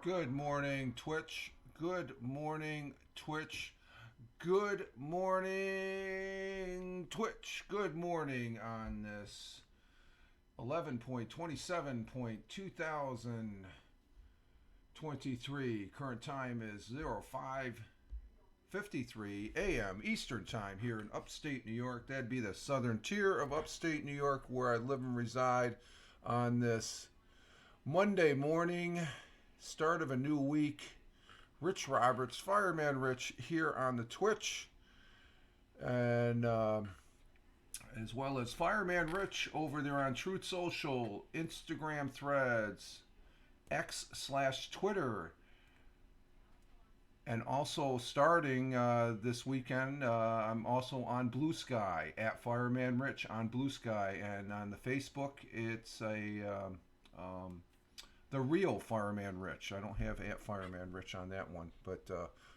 Good morning, Twitch. Good morning, Twitch. Good morning, Twitch. Good morning on this 11.27.2023. Current time is 05:53 a.m. Eastern Time here in upstate New York. That'd be the southern tier of upstate New York where I live and reside on this Monday morning, start of a new week. Rich Roberts, Fireman Rich, here on the Twitch, and as well as Fireman Rich over there on Truth Social, Instagram Threads, X/Twitter, and also starting this weekend, I'm also on Blue Sky at Fireman Rich on Blue Sky, and on the Facebook, it's the real Fireman Rich. I don't have at Fireman Rich on that one, but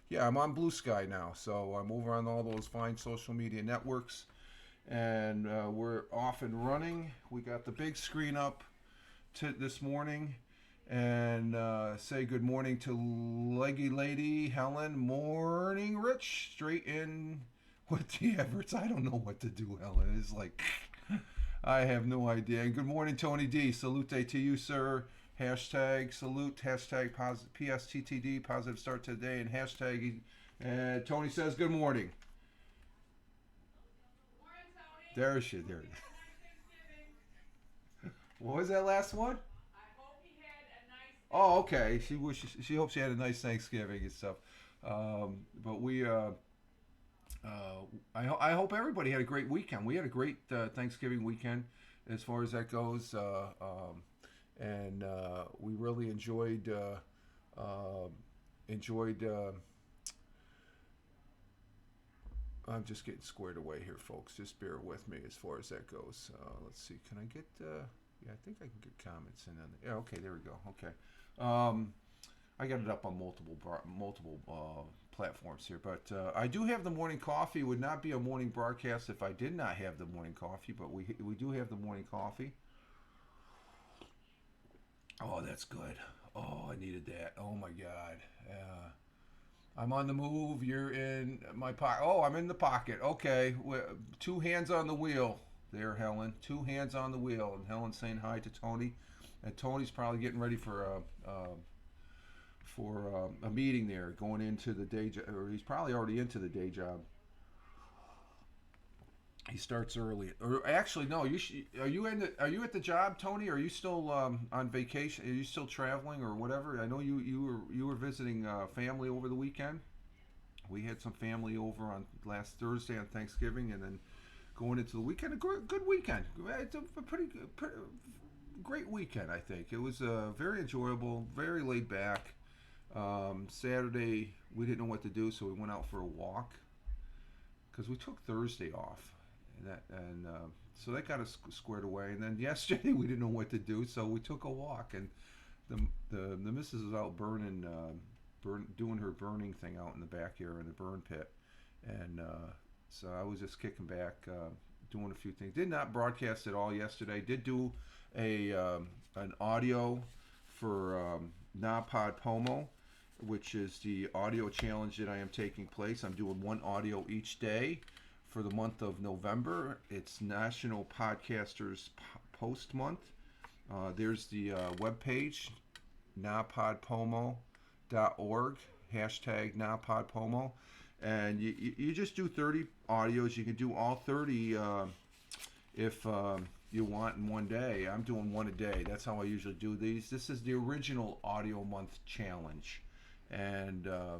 yeah, I'm on Blue Sky now, so I'm over on all those fine social media networks, and we're off and running. We got the big screen up this morning, and say good morning to Leggy Lady Helen. Morning, Rich. Straight in with the efforts. I don't know what to do, Helen. It's like I have no idea. And good morning, Tony D. Salute to you, sir. Hashtag salute, hashtag PSTTD, positive start today, and hashtag, Tony says good morning. Morning, Tony. There she, there. What was that last one? I hope he had a nice Oh, okay. She hopes she had a nice Thanksgiving and stuff. But I hope everybody had a great weekend. We had a great Thanksgiving weekend as far as that goes. And we really enjoyed I'm just getting squared away here, folks. Just bear with me as far as that goes. Let's see. Can I get? Yeah, I think I can get comments in on. Yeah, okay, there we go. Okay, I got it up on multiple platforms here, but I do have the morning coffee. It would not be a morning broadcast if I did not have the morning coffee, but we do have the morning coffee. Oh, that's good. Oh, I needed that. Oh my God. I'm on the move. You're in my pocket. Oh, I'm in the pocket. Okay. Two hands on the wheel. There, Helen. Two hands on the wheel. And Helen's saying hi to Tony. And Tony's probably getting ready for a meeting there, going into the day job, or he's probably already into the day job. He starts early, or actually, no. Are you at the job, Tony? Or are you still on vacation? Are you still traveling or whatever? I know you were visiting family over the weekend. We had some family over on last Thursday on Thanksgiving, and then going into the weekend, a good weekend. It's a pretty great weekend, I think. It was very enjoyable, very laid back. Saturday, we didn't know what to do, so we went out for a walk because we took Thursday off. So that got us squared away. And then yesterday we didn't know what to do, so we took a walk. And the missus was out doing her burning thing out in the back here in the burn pit. And so I was just kicking back, doing a few things. Did not broadcast at all yesterday. Did do an audio for Napod Pomo, which is the audio challenge that I am taking place. I'm doing one audio each day for the month of November. It's National Podcasters Post Month. There's the webpage, napodpomo.org, hashtag napodpomo. And you just do 30 audios. You can do all 30 if you want in one day. I'm doing one a day. That's how I usually do these. This is the original audio month challenge. And I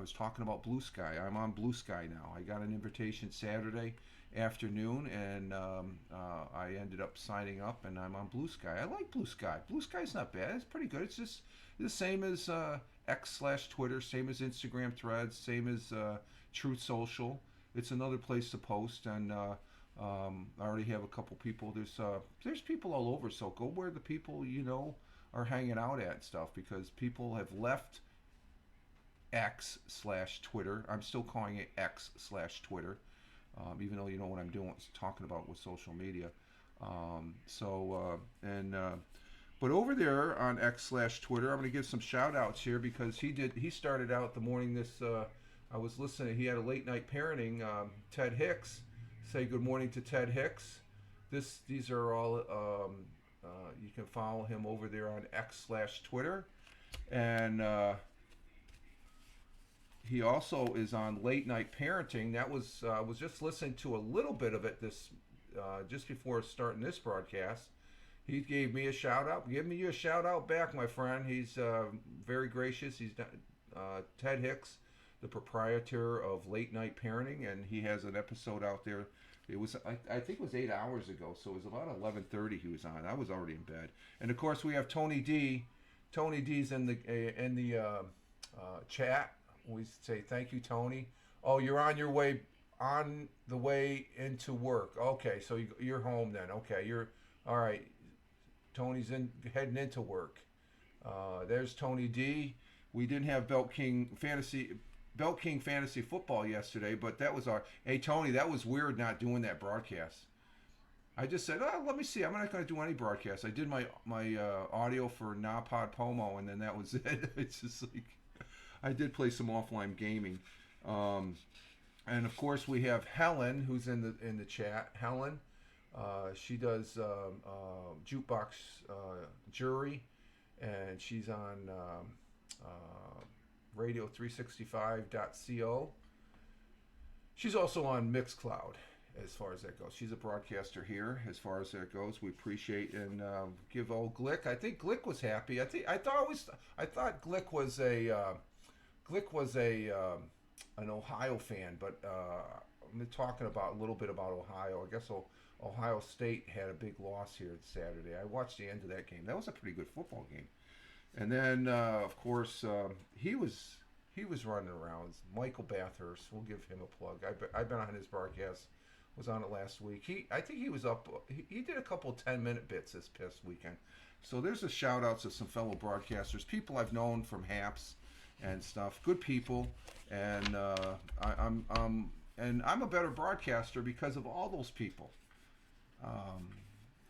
was talking about Blue Sky. I'm on Blue Sky now. I got an invitation Saturday afternoon, and I ended up signing up, and I'm on Blue Sky. I like Blue Sky. Blue Sky's not bad. It's pretty good. It's just the same as X/Twitter, same as Instagram Threads, same as Truth Social. It's another place to post, and I already have a couple people. There's people all over, so go where the people are hanging out at and stuff, because people have left X/Twitter. I'm still calling it X/Twitter, even though you know what I'm talking about with social media. But over there on X/Twitter, I'm going to give some shout outs here because he started out the morning this. I was listening. He had a late night parenting. Ted Hicks. Say good morning to Ted Hicks. These are all. You can follow him over there on X/Twitter, and he also is on late night parenting. That was I was just listening to a little bit of it this just before starting this broadcast. He gave me a shout out. Give me a shout out back, my friend. He's very gracious. He's Ted Hicks, the proprietor of Late Night Parenting, and he has an episode out there. It was I think it was 8 hours ago, so it was about 11:30 he was on. I was already in bed, and of course we have Tony D. Tony D's in the chat. We say thank you, Tony. Oh, you're on the way into work. Okay, so you're home then. Okay, you're all right. Tony's heading into work. There's Tony D. We didn't have Belt King Fantasy Football yesterday, but that was hey Tony, that was weird not doing that broadcast. I just said, oh, let me see. I'm not going to do any broadcasts. I did my audio for Napod Pomo, and then that was it. It's just like I did play some offline gaming, and of course we have Helen, who's in the chat. Helen. She does jukebox jury, and she's on radio365.co. She's also on Mixcloud as far as that goes. She's a broadcaster here as far as that goes. We appreciate and give old Glick. I think Glick was happy. I thought Glick was an Ohio fan, but I'm talking about a little bit about Ohio. I guess Ohio State had a big loss here Saturday. I watched the end of that game. That was a pretty good football game. And then, of course, he was running around. Michael Bathurst. We'll give him a plug. I've been on his broadcast. Was on it last week. I think he was up. He did a couple 10-minute bits this past weekend. So there's a shout out to some fellow broadcasters, people I've known from Haps and stuff. Good people, and I'm a better broadcaster because of all those people.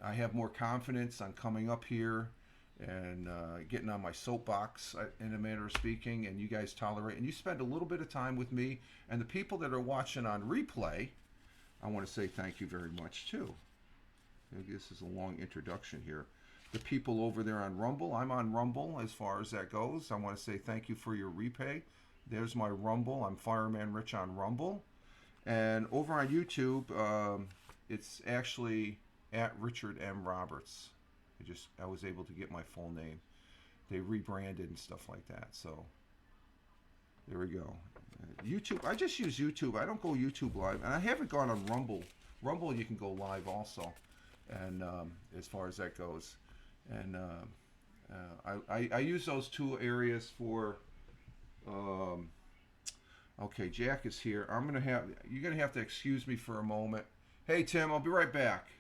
I have more confidence on coming up here and getting on my soapbox, in a manner of speaking, and you guys tolerate, and you spend a little bit of time with me, and the people that are watching on replay, I want to say thank you very much too. This is a long introduction here. The people over there on Rumble, I'm on Rumble as far as that goes. I want to say thank you for your repay. There's my Rumble. I'm Fireman Rich on Rumble. And over on YouTube, it's actually at Richard M. Roberts. I was able to get my full name. They rebranded and stuff like that. So there we go. YouTube. I just use YouTube. I don't go YouTube live, and I haven't gone on Rumble. Rumble, you can go live also, and as far as that goes, and I use those two areas for. Okay, Jack is here. You're gonna have to excuse me for a moment. Hey Tim, I'll be right back.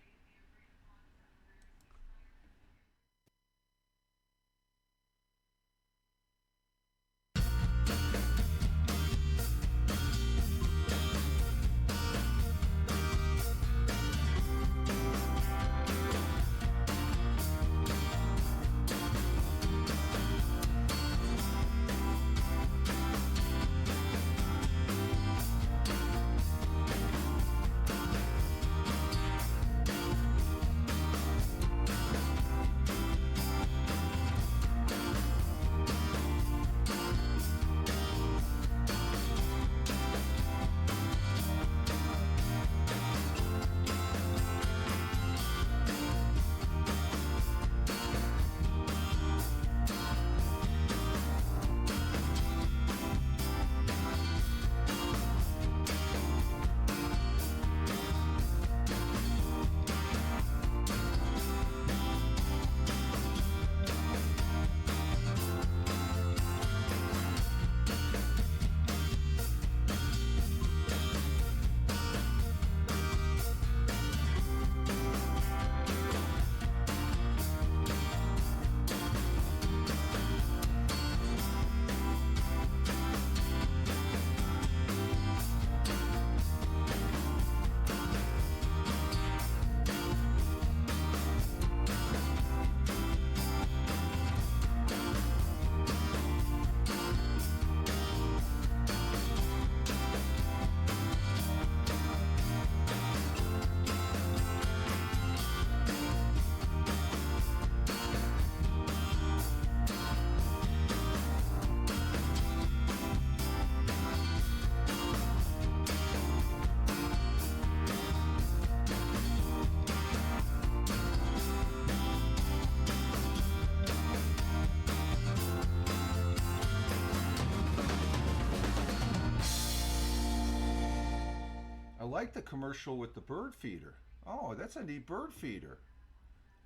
like the commercial with the bird feeder. Oh, that's a neat bird feeder.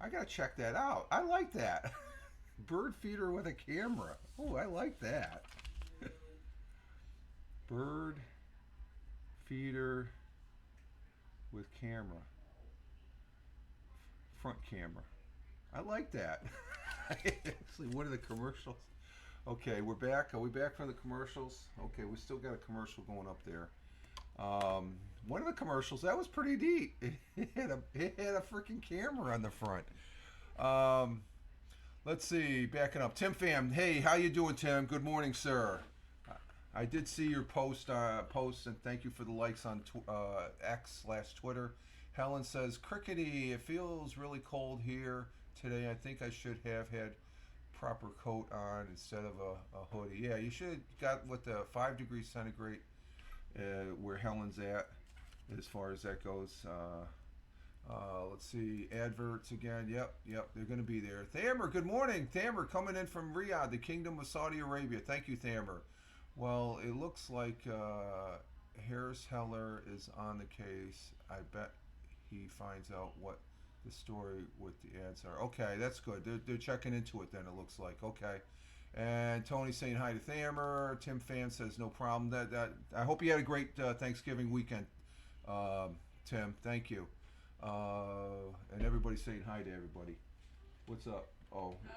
I gotta check that out. I like that. Bird feeder with a camera. Oh, I like that. Bird feeder with camera. Front camera. I like that. Actually, one of the commercials. Okay, we're back. Are we back from the commercials? Okay, we still got a commercial going up there. One of the commercials that was pretty neat. It had a freaking camera on the front. Um, let's see. Backing up. Tim Pham. Hey, how you doing, Tim? Good morning, sir. I did see your post, and thank you for the likes on X/Twitter. Helen says, "Crickety, it feels really cold here today. I think I should have had proper coat on instead of a hoodie. Yeah, you should have got what the 5 degrees centigrade where Helen's at as far as that goes. Let's see, adverts again. Yep, they're going to be there. Thamer, good morning. Thamer coming in from Riyadh, the Kingdom of Saudi Arabia. Thank you, Thamer. Well, it looks like Harris Heller is on the case. I bet he finds out what the story with the ads are. Okay, that's good. They're checking into it then, it looks like. Okay. And Tony saying hi to Thamer. Tim Pham says no problem. That I hope you had a great Thanksgiving weekend, Tim. Thank you. And everybody's saying hi to everybody. What's up? Oh. Just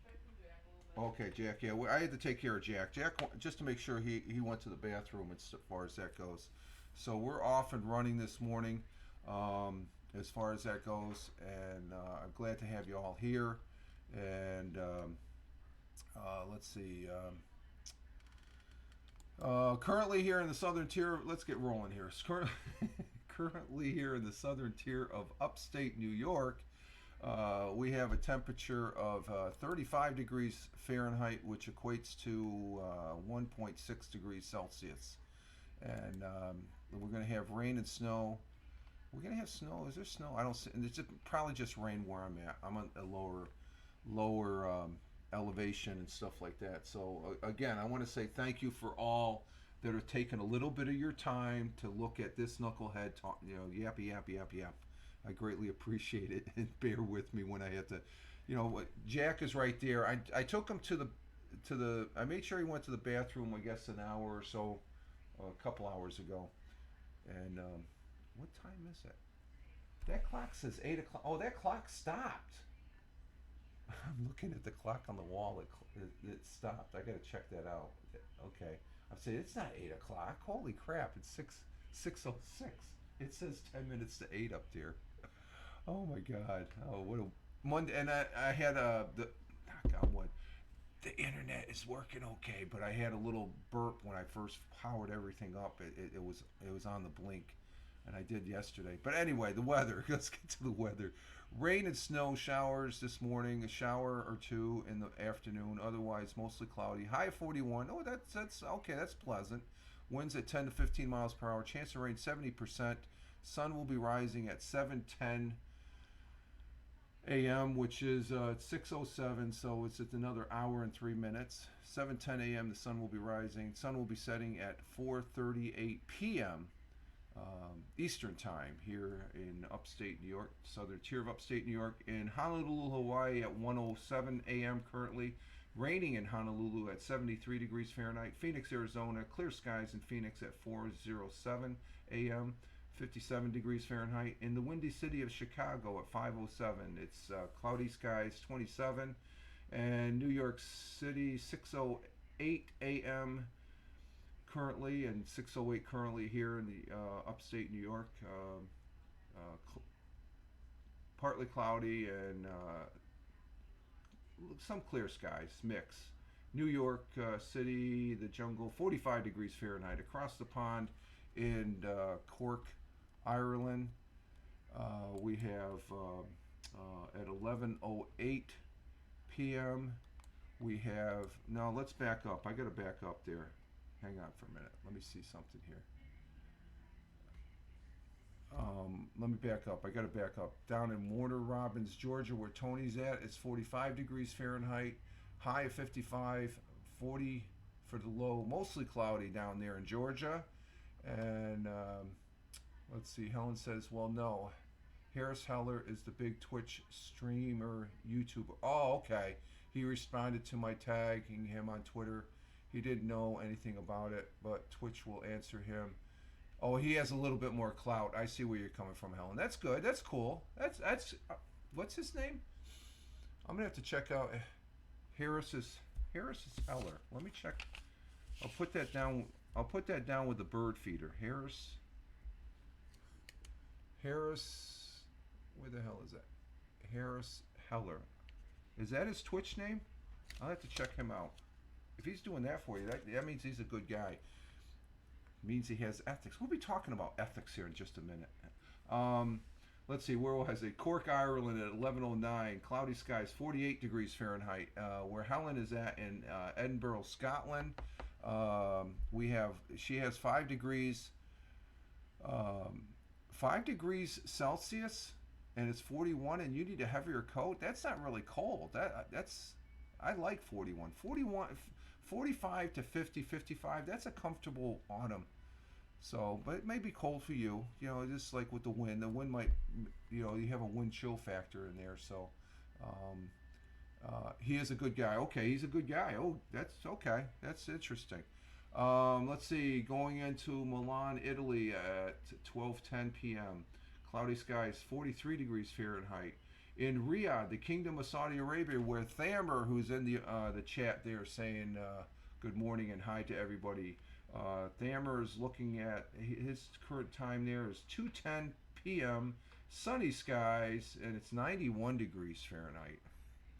checking Jack a little bit. Okay, Jack. Yeah, I had to take care of Jack. Jack, just to make sure he went to the bathroom as far as that goes. So we're off and running this morning, as far as that goes, and I'm glad to have you all here. And let's see. Currently here in the southern tier, let's get rolling here. Currently here in the southern tier of upstate New York, we have a temperature of 35 degrees Fahrenheit, which equates to 1.6 degrees Celsius. And we're going to have rain and snow. We're going to have snow. Is there snow? I don't see. It's probably just rain where I'm at. I'm on a lower elevation and stuff like that. So again, I want to say thank you for all that are taking a little bit of your time to look at this knucklehead talk, yappy. I greatly appreciate it, and bear with me when I had to, Jack is right there. I took him to the I made sure he went to the bathroom, I guess an hour or so, a couple hours ago. And what time is it? That clock says 8 o'clock. Oh, that clock stopped. I'm looking at the clock on the wall. It stopped. I got to check that out. Okay. I'm saying it's not 8 o'clock. Holy crap! It's 6:06. It says 10 minutes to 8 up there. Oh my God! Oh, what a Monday! And I had knock on wood. The internet is working okay, but I had a little burp when I first powered everything up. It was on the blink, and I did yesterday. But anyway, the weather. Let's get to the weather. Rain and snow showers this morning. A shower or two in the afternoon. Otherwise, mostly cloudy. High of 41. Oh, that's okay. That's pleasant. Winds at 10 to 15 miles per hour. Chance of rain 70%. Sun will be rising at 7:10 a.m., which is 6:07. So it's at another hour and 3 minutes. 7:10 a.m. The sun will be rising. Sun will be setting at 4:38 p.m. Eastern time here in upstate New York, southern tier of upstate New York. In Honolulu, Hawaii at 1:07 a.m. currently. Raining in Honolulu at 73 degrees Fahrenheit. Phoenix, Arizona, clear skies in Phoenix at 4:07 a.m. 57 degrees Fahrenheit. In the windy city of Chicago at 5:07, it's cloudy skies, 27. And New York City, 6:08 a.m. currently, and 6:08 currently here in the upstate New York. Partly cloudy and some clear skies, mix. New York City, the jungle, 45 degrees Fahrenheit. Across the pond in Cork, Ireland, we have at 11:08 p.m. we have, now let's back up. I got to back up there. Hang on for a minute. Let me see something here. Let me back up. I got to back up. Down in Warner Robins, Georgia, where Tony's at, it's 45 degrees Fahrenheit. High of 55, 40 for the low. Mostly cloudy down there in Georgia. And Let's see. Helen says, well, no. Harris Heller is the big Twitch streamer, YouTuber. Oh, okay. He responded to my tagging him on Twitter. He didn't know anything about it, but Twitch will answer him. Oh, he has a little bit more clout. I see where you're coming from, Helen. That's good. That's cool. That's what's his name? I'm gonna have to check out Harris's Heller. Let me check. I'll put that down. I'll put that down with the bird feeder. Harris. Where the hell is that? Harris Heller. Is that his Twitch name? I'll have to check him out. If he's doing that for you, that means he's a good guy. Means he has ethics. We'll be talking about ethics here in just a minute. Let's see, where has it? Cork, Ireland at 11:09. Cloudy skies, 48 degrees Fahrenheit. Where Helen is at in Edinburgh, Scotland, she has 5 degrees, 5 degrees Celsius, and it's 41, and you need a heavier coat. That's not really cold. I like 41. 45 to 50, 55. That's a comfortable autumn. So, but it may be cold for you. You know, just like with the wind. The wind might, you have a wind chill factor in there. So, he is a good guy. Okay, he's a good guy. Oh, that's okay. That's interesting. Let's see. Going into Milan, Italy at 12:10 p.m. Cloudy skies, 43 degrees Fahrenheit. In Riyadh, the Kingdom of Saudi Arabia, where Thamer, who's in the chat there, saying good morning and hi to everybody. Thamer is looking at his current time there is 2:10 p.m. Sunny skies, and it's 91 degrees Fahrenheit.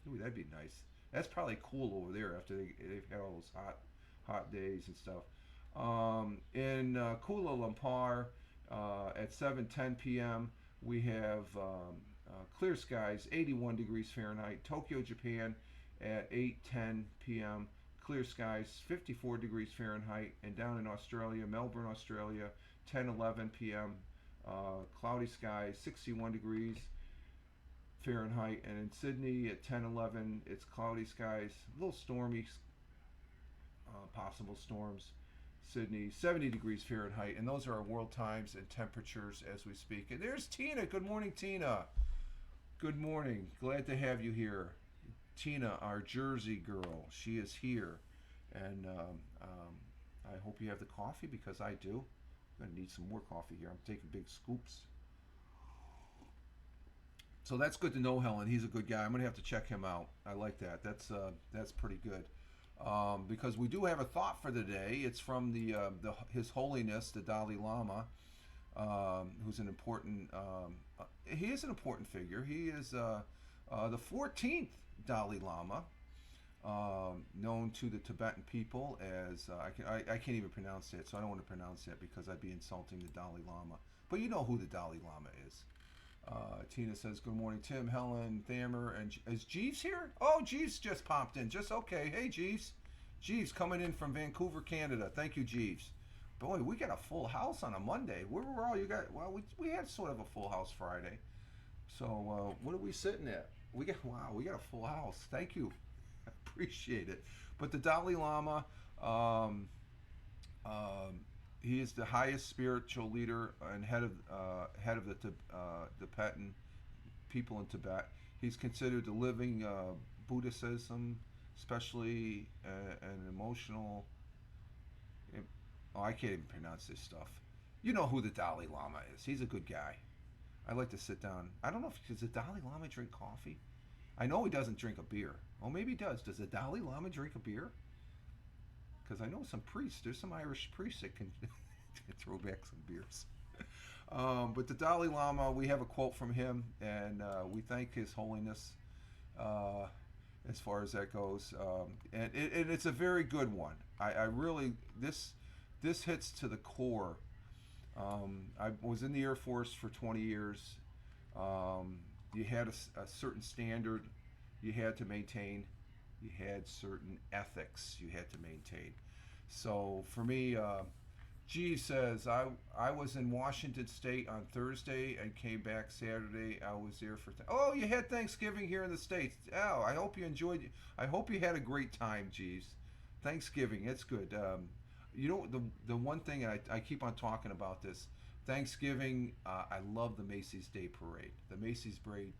Ooh, that'd be nice. That's probably cool over there after they've had all those hot days and stuff. In Kuala Lumpur at 7:10 p.m. we have clear skies, 81 degrees Fahrenheit. Tokyo, Japan at 8:10 p.m. Clear skies, 54 degrees Fahrenheit. And down in Australia, Melbourne, Australia, 10:11 p.m. Cloudy skies, 61 degrees Fahrenheit. And in Sydney at 10:11, it's cloudy skies, a little stormy, possible storms. Sydney, 70 degrees Fahrenheit. And those are our world times and temperatures as we speak. And there's Tina. Good morning, Tina. Good morning. Glad to have you here. Tina, our Jersey girl. She is here. And I hope you have the coffee because I do. I'm going to need some more coffee here. I'm taking big scoops. So that's good to know, Helen. He's a good guy. I'm going to have to check him out. I like that. That's pretty good. Because we do have a thought for the day. It's from His Holiness, the Dalai Lama, who's an important. He is an important figure. He is the 14th Dalai Lama, known to the Tibetan people as I can't even pronounce it, so I don't want to pronounce it because I'd be insulting the Dalai Lama. But you know who the Dalai Lama is. Tina says, good morning, Tim, Helen, Thamer, and is Jeeves here? Oh, Jeeves just popped in. Just okay. Hey, Jeeves. Jeeves coming in from Vancouver, Canada. Thank you, Jeeves. Boy, we got a full house on a Monday. Where were all you guys? Well, we had sort of a full house Friday. So what are we sitting at? We got a full house. Thank you. I appreciate it. But the Dalai Lama, he is the highest spiritual leader and head of the Tibetan people in Tibet. He's considered the living Buddhism, especially an emotional. Oh, I can't even pronounce this stuff. You know who the Dalai Lama is. He's a good guy. I like to sit down. I don't know does the Dalai Lama drink coffee? I know he doesn't drink a beer. Oh, maybe he does. Does the Dalai Lama drink a beer? Because I know some priests. There's some Irish priests that can throw back some beers. But the Dalai Lama, we have a quote from him, and we thank His Holiness as far as that goes. And it's a very good one. I really, this hits to the core. I was in the Air Force for 20 years. You had a certain standard you had to maintain. You had certain ethics you had to maintain. So for me, G says, I was in Washington State on Thursday and came back Saturday. I was there for... Oh, you had Thanksgiving here in the States. Oh, I hope you enjoyed it. I hope you had a great time, G's. Thanksgiving, it's good. You know, the one thing, and I keep on talking about this, Thanksgiving, I love the Macy's Day Parade. The Macy's Parade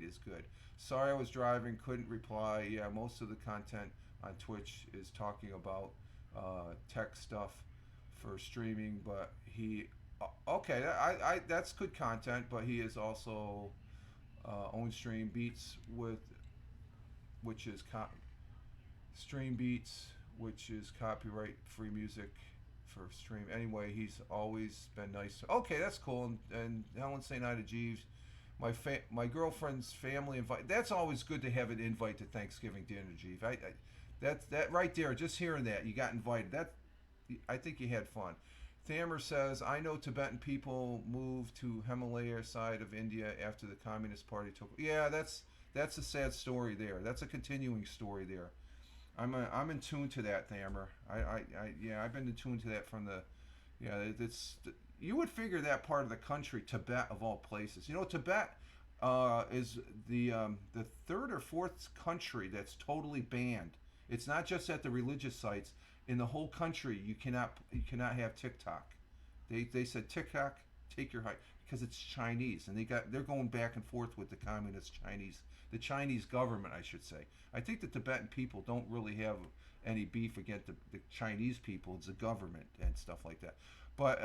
is good. Sorry I was driving, couldn't reply. Yeah, most of the content on Twitch is talking about tech stuff for streaming, but okay, that's good content, but he is also own stream beats with which is stream beats, which is copyright free music for stream. Anyway, he's always been nice. Okay, that's cool. And Helen St. Ida Jeeves, my girlfriend's family invite. That's always good to have an invite to Thanksgiving dinner, Jeeves. That right there. Just hearing that you got invited. I think you had fun. Thamer says, I know Tibetan people moved to Himalaya side of India after the Communist Party took. Yeah, that's a sad story there. That's a continuing story there. I'm in tune to that, Thamer. Yeah, I've been in tune to that from the, yeah, it's you would figure that part of the country, Tibet of all places. You know, Tibet is the third or fourth country that's totally banned. It's not just at the religious sites. In the whole country, you cannot have TikTok. They said TikTok, take your height, because it's Chinese, and they're going back and forth with the communist Chinese, the Chinese government, I should say. I think the Tibetan people don't really have any beef against the Chinese people. It's the government and stuff like that. But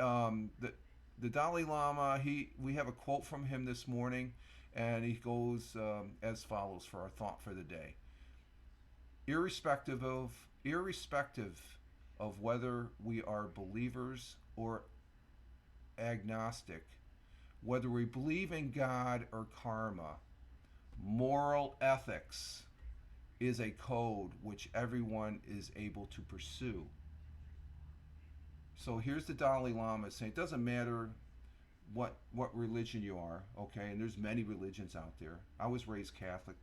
the Dalai Lama, we have a quote from him this morning, and he goes as follows for our thought for the day. Irrespective of whether we are believers or agnostic, whether we believe in God or karma, moral ethics is a code which everyone is able to pursue. So here's the Dalai Lama saying it doesn't matter what religion you are, okay, and there's many religions out there. I was raised Catholic.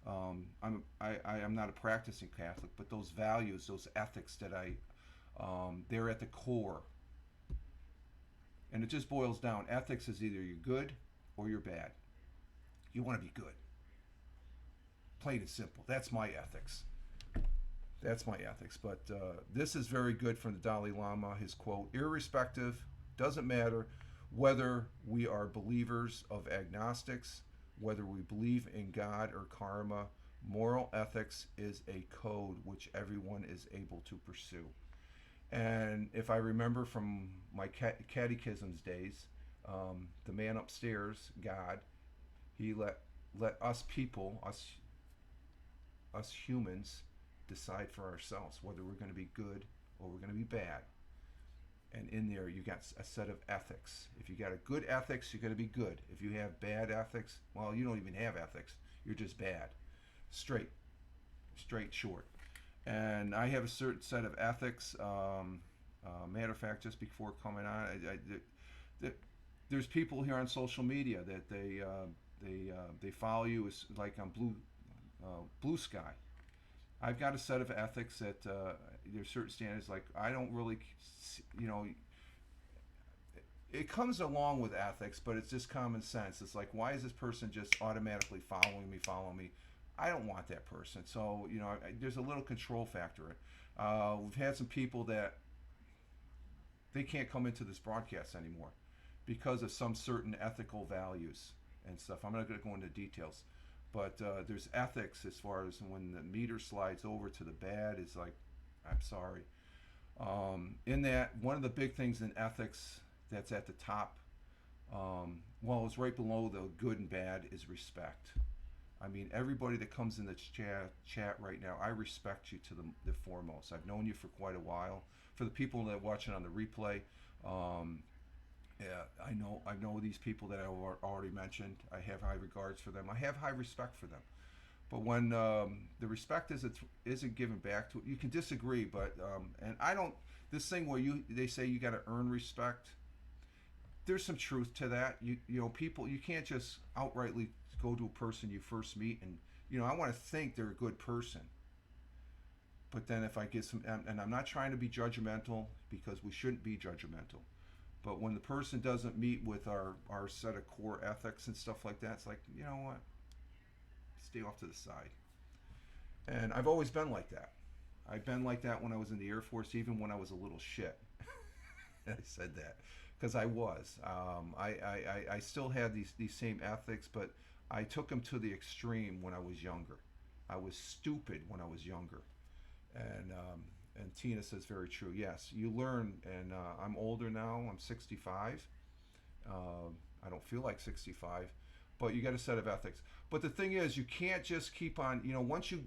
I'm not a practicing Catholic, but those values, those ethics that they're at the core. And it just boils down. Ethics is either you're good or you're bad. You want to be good. Plain and simple. That's my ethics. That's my ethics. But this is very good from the Dalai Lama. His quote, irrespective, doesn't matter whether we are believers of agnostics, whether we believe in God or karma, moral ethics is a code which everyone is able to pursue. And if I remember from my catechism's days, the man upstairs, God, he let us people, us humans, decide for ourselves whether we're going to be good or we're going to be bad. And in there, you got a set of ethics. If you got a good ethics, you're going to be good. If you have bad ethics, well, you don't even have ethics. You're just bad. Straight, short. And I have a certain set of ethics. Matter of fact, just before coming on, there's people here on social media that they follow you as like on Blue Sky. I've got a set of ethics that there's certain standards. Like I don't really, it comes along with ethics, but it's just common sense. It's like, why is this person just automatically following me? I don't want that person. So, there's a little control factor. We've had some people that they can't come into this broadcast anymore because of some certain ethical values and stuff. I'm not going to go into details, but there's ethics as far as when the meter slides over to the bad is like, I'm sorry. In that, one of the big things in ethics that's at the top, it's right below the good and bad, is respect. I mean, everybody that comes in the chat right now, I respect you to the foremost. I've known you for quite a while. For the people that are watching on the replay, I know these people that I already mentioned. I have high regards for them. I have high respect for them. But when the respect isn't given back to it, you can disagree. But and I don't. This thing where they say you got to earn respect. There's some truth to that. People, you can't just outrightly go to a person you first meet and I want to think they're a good person. But then if I get some, and I'm not trying to be judgmental because we shouldn't be judgmental. But when the person doesn't meet with our set of core ethics and stuff like that, it's like, you know what? Stay off to the side. And I've always been like that. I've been like that when I was in the Air Force, even when I was a little shit. I said that because I was. I still had these same ethics, but I took them to the extreme when I was younger. I was stupid when I was younger, and Tina says very true. Yes, you learn, and I'm older now. I'm 65. I don't feel like 65, but you got a set of ethics. But the thing is, you can't just keep on. Once you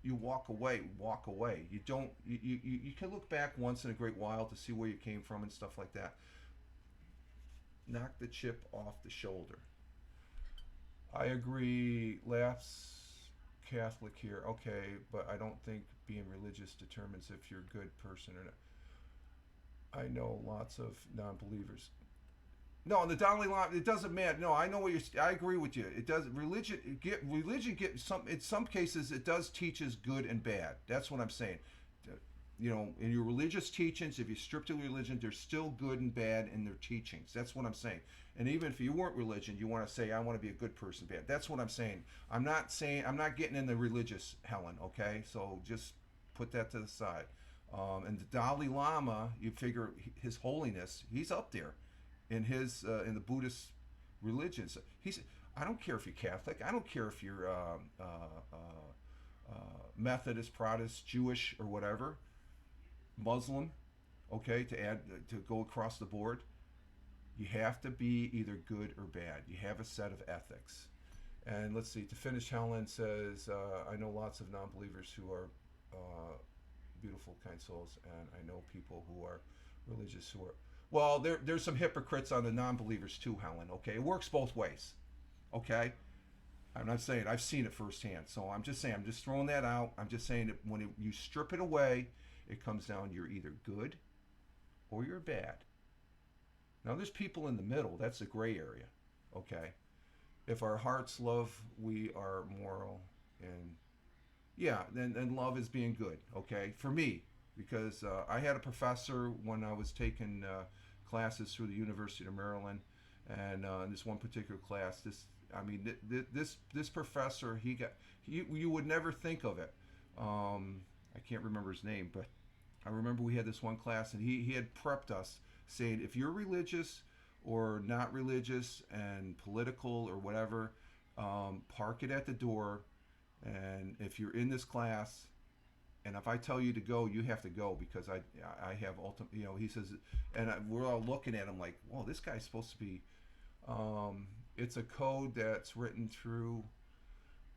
walk away, walk away. You don't. You can look back once in a great while to see where you came from and stuff like that. Knock the chip off the shoulder. I agree. Laughs Catholic here. Okay, but I don't think being religious determines if you're a good person or not. I know lots of non-believers. No, the Dalai Lama. It doesn't matter. No, I know what you're. I agree with you. It does. Religion get some. In some cases, it does teaches good and bad. That's what I'm saying. In your religious teachings, if you strip to religion, there's still good and bad in their teachings. That's what I'm saying. And even if you weren't religion, you want to say, I want to be a good person, bad. That's what I'm saying. I'm not getting in the religious, Helen, okay? So just put that to the side. And the Dalai Lama, you figure His Holiness, he's up there in in the Buddhist religions. I don't care if you're Catholic. I don't care if you're Methodist, Protestant, Jewish, or whatever. Muslim, okay, to go across the board, you have to be either good or bad. You have a set of ethics. And let's see, to finish, Helen says, I know lots of non-believers who are beautiful, kind souls, and I know people who are religious who are, well, there's some hypocrites on the non-believers too, Helen, okay? It works both ways, okay? I'm not saying, I've seen it firsthand, so I'm just saying, I'm just throwing that out. I'm just saying that when you strip it away, it comes down, you're either good or you're bad. Now, there's people in the middle. That's a gray area, okay? If our hearts love, we are moral. And yeah, then love is being good, okay? For me, because I had a professor when I was taking classes through the University of Maryland, and in this one particular class, this professor, you would never think of it. I can't remember his name, but I remember we had this one class, and he had prepped us saying, if you're religious or not religious and political or whatever, park it at the door. And if you're in this class, and if I tell you to go, you have to go, because I have ultimate, he says, and we're all looking at him like, whoa, this guy's supposed to be, it's a code that's written through,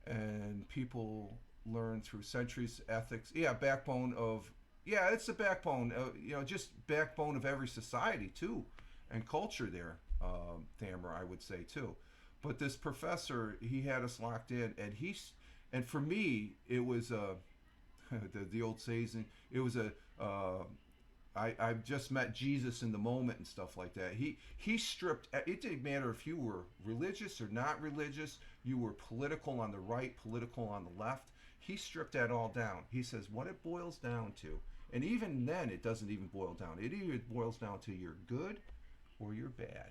and people learn through centuries, ethics. Yeah, backbone of, yeah, it's the backbone, just backbone of every society too, and culture there, Thammer, I would say too. But this professor, he had us locked in, and for me, it was the old saying, it was I've just met Jesus in the moment and stuff like that. He stripped, it didn't matter if you were religious or not religious, you were political on the right, political on the left. He stripped that all down. He says what it boils down to, and even then it doesn't even boil down. It either boils down to you're good or you're bad.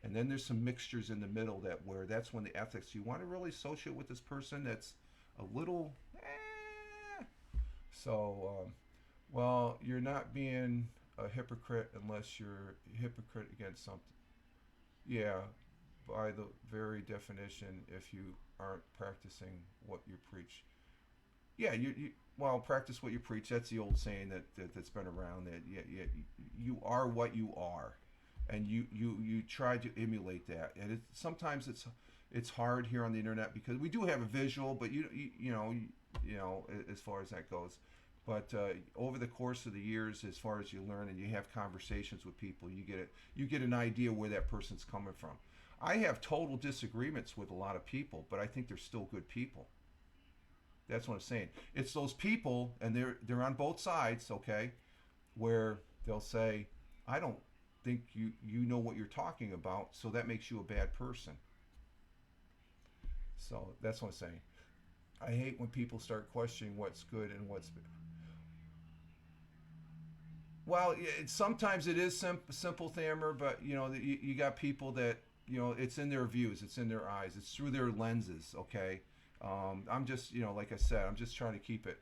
And then there's some mixtures in the middle that's when the ethics, you want to really associate with this person that's a little, So, well, you're not being a hypocrite unless you're a hypocrite against something. Yeah, by the very definition, if you aren't practicing what you preach. Yeah, well, practice what you preach. That's the old saying that's been around. That you are what you are, and you try to emulate that. And sometimes it's hard here on the internet because we do have a visual, but you know as far as that goes. But over the course of the years, as far as you learn and you have conversations with people, you get an idea where that person's coming from. I have total disagreements with a lot of people, but I think they're still good people. That's what I'm saying. It's those people, and they're on both sides, okay, where they'll say, I don't think you know what you're talking about, so that makes you a bad person. So that's what I'm saying. I hate when people start questioning what's good and what's bad. Well, sometimes it is simple, Thammer, but you got people that it's in their views, it's in their eyes, it's through their lenses. Okay, I'm just like I said, I'm just trying to keep it.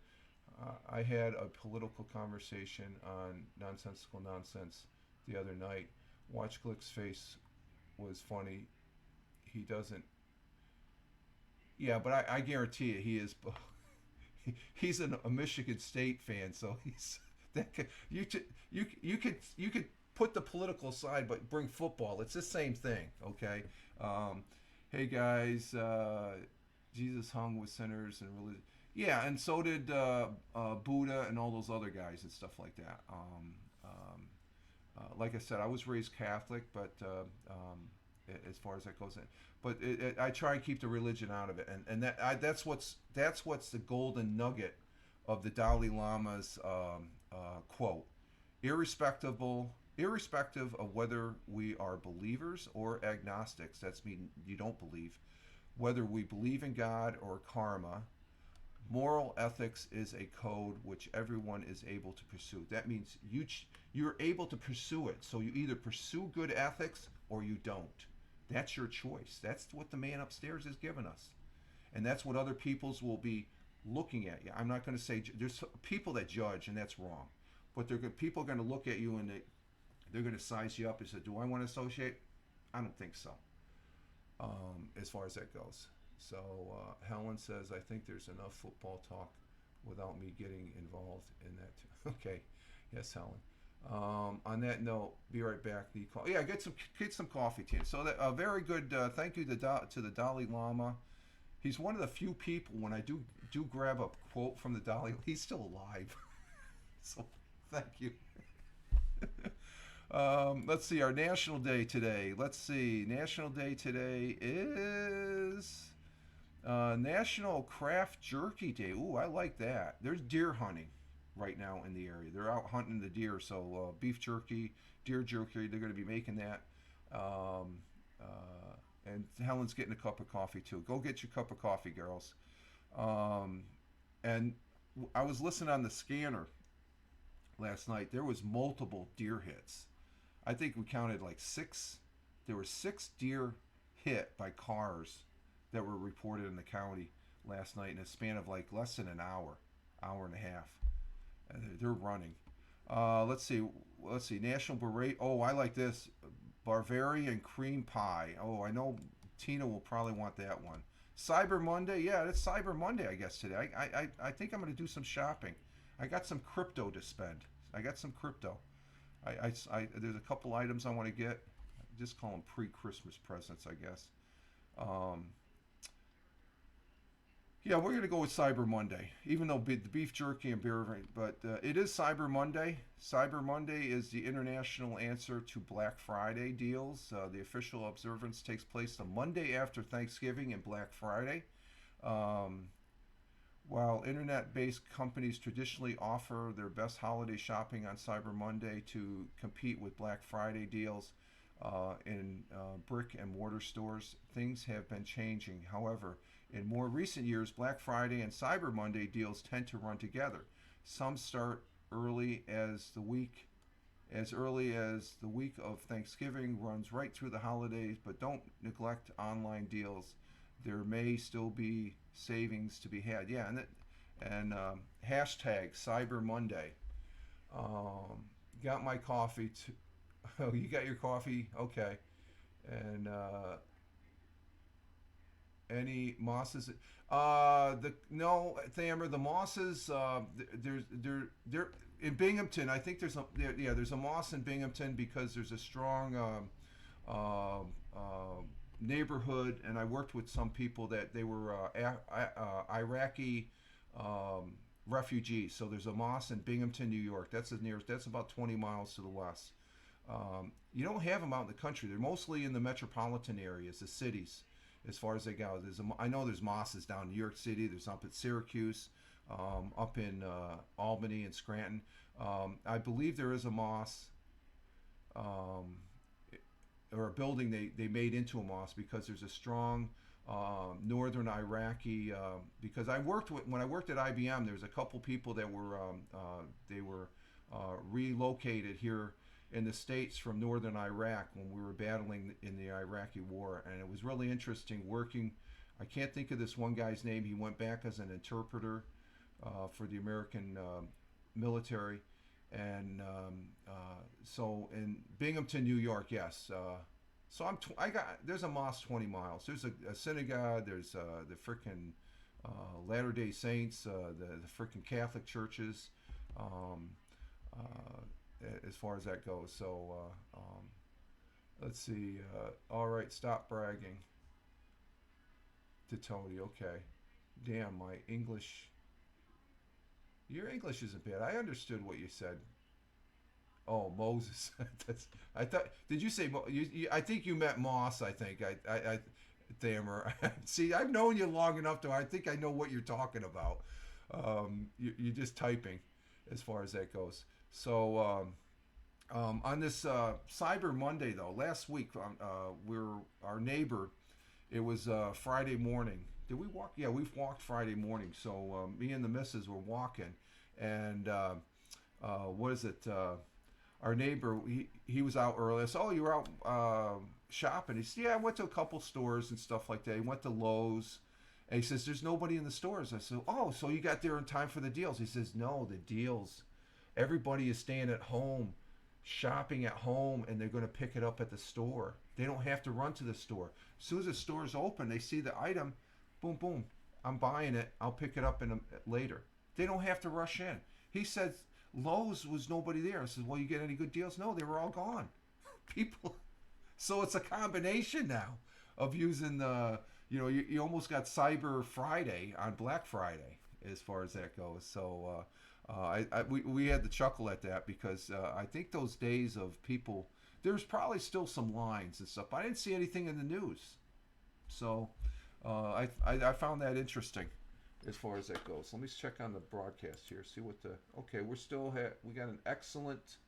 I had a political conversation on nonsensical nonsense the other night. Watch Glick's face was funny. He doesn't. Yeah, but I guarantee you, he is. He's a Michigan State fan, so he's that. You could put the political aside, but bring football. It's the same thing, okay? Um, hey guys, Jesus hung with sinners and religion. Yeah, and so did Buddha and all those other guys and stuff like that. Like I said, I was raised Catholic, but as far as that goes, but I try and keep the religion out of it, and that's what's the golden nugget of the Dalai Lama's quote: irrespective of whether we are believers or agnostics. That's mean you don't believe, whether we believe in God or karma. Moral ethics is a code which everyone is able to pursue. That means you're able to pursue it. So you either pursue good ethics or you don't. That's your choice. That's what the man upstairs has given us. And that's what other peoples will be looking at you. I'm not going to say there's people that judge, and that's wrong. But people are going to look at you and they're going to size you up and say, do I want to associate? I don't think so, as far as that goes. So Helen says, I think there's enough football talk without me getting involved in that. Okay. Yes, Helen. On that note, be right back. Yeah, get some coffee, team. So that very good. Thank you to the Dalai Lama. He's one of the few people when I do grab a quote from the Dalai. He's still alive. So thank you. Let's see our national day today. Let's see. National day today is National Craft Jerky Day. Ooh, I like that. There's deer hunting right now in the area. They're out hunting the deer, so beef jerky, deer jerky, they're going to be making that. And Helen's getting a cup of coffee too. Go get your cup of coffee, girls. And I was listening on the scanner last night. There was multiple deer hits. I think we counted like 6. There were 6 deer hit by cars that were reported in the county last night in a span of like less than an hour and a half. They're running. Let's see. National Beret. Oh, I like this. Bavarian cream pie. Oh, I know Tina will probably want that one. Cyber Monday. Yeah, it's Cyber Monday, I guess, today. I think I'm going to do some shopping. I got some crypto to spend. I got some crypto. There's a couple items I want to get. Just call them pre-Christmas presents, I guess. Yeah, we're going to go with Cyber Monday, even though the beef jerky and beer, but it is Cyber Monday. Cyber Monday is the international answer to Black Friday deals. The official observance takes place the Monday after Thanksgiving and Black Friday. While internet-based companies traditionally offer their best holiday shopping on Cyber Monday to compete with Black Friday deals in brick and mortar stores, things have been changing. However, in more recent years, Black Friday and Cyber Monday deals tend to run together. Some start early as early as the week of Thanksgiving, runs right through the holidays, but don't neglect online deals. There may still be savings to be had. Yeah, and hashtag Cyber Monday. Got my coffee. Oh, you got your coffee? Okay. And any mosses? No, Thamer. The mosses. They're in Binghamton. I think there's a moss in Binghamton because there's a strong neighborhood, and I worked with some people that they were Iraqi refugees. So there's a moss in Binghamton, New York. That's the nearest. That's about 20 miles to the west. You don't have them out in the country. They're mostly in the metropolitan areas, the cities, as far as they go. I know there's mosses down in New York City. There's up at Syracuse, up in Albany and Scranton. I believe there is a moss or a building they made into a mosque because there's a strong northern Iraqi. Because when I worked at IBM, there was a couple people that were relocated here in the States from northern Iraq when we were battling in the Iraqi war, and it was really interesting working. I can't think of this one guy's name. He went back as an interpreter for the American military, and so in Binghamton, New York, yes. So I got there's a mosque 20 miles. There's a synagogue. There's the frickin' Latter Day Saints, the frickin' Catholic churches, um, as far as that goes. So let's see. All right, stop bragging to Tony. Okay, damn, my English. Your English isn't bad. I understood what you said. Oh, Moses. I thought. Did you say? I think you meant Moss. I think. Thamer. See, I've known you long enough to. I think I know what you're talking about. You're just typing, as far as that goes. So on this Cyber Monday though, last week, our neighbor. It was Friday morning. Did we walk? Yeah, we've walked Friday morning. So me and the missus were walking, and what is it? Our neighbor, he was out early. I said, "Oh, you were out shopping?" He said, "Yeah, I went to a couple stores and stuff like that. He went to Lowe's." And he says, "There's nobody in the stores." I said, "Oh, so you got there in time for the deals?" He says, "No, the deals. Everybody is staying at home, shopping at home, and they're going to pick it up at the store. They don't have to run to the store. As soon as the store is open, they see the item, boom, boom. I'm buying it. I'll pick it up later. They don't have to rush in." He said, Lowe's was nobody there. I said, "Well, you get any good deals?" No, they were all gone. People. So it's a combination now of using the, you almost got Cyber Friday on Black Friday as far as that goes. So we had to chuckle at that because I think those days of people, there's probably still some lines and stuff. I didn't see anything in the news. So I found that interesting as far as that goes. Let me check on the broadcast here, see what okay, we got an excellent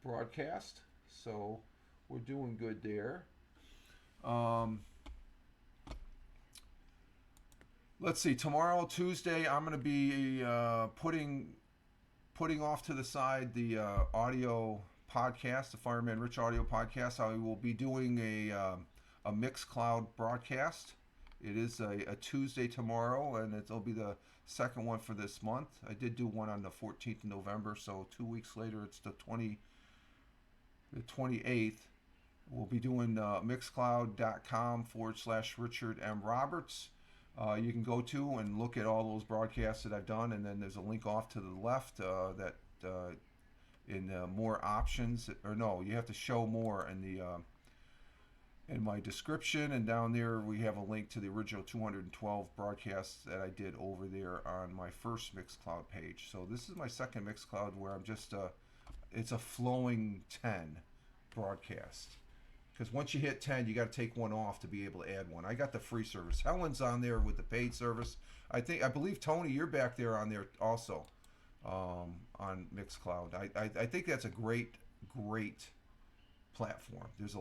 broadcast, so we're doing good there. Let's see, tomorrow, Tuesday, I'm going to be putting off to the side the audio podcast, the Fireman Rich audio podcast. I will be doing a Mixcloud broadcast. It is a Tuesday tomorrow, and it'll be the second one for this month. I did do one on the 14th of November, so 2 weeks later, it's the 28th. We'll be doing mixcloud.com/Richard M. Roberts. You can go to and look at all those broadcasts that I've done, and then there's a link off to the left that in more options, or no, you have to show more in the in my description, and down there we have a link to the original 212 broadcasts that I did over there on my first Mixcloud page. So this is my second Mixcloud where I'm just it's a flowing 10 broadcast. Because once you hit 10, you got to take one off to be able to add one. I got the free service. Helen's on there with the paid service. I believe Tony, you're back there on there also on Mixcloud. I think that's a great platform. There's a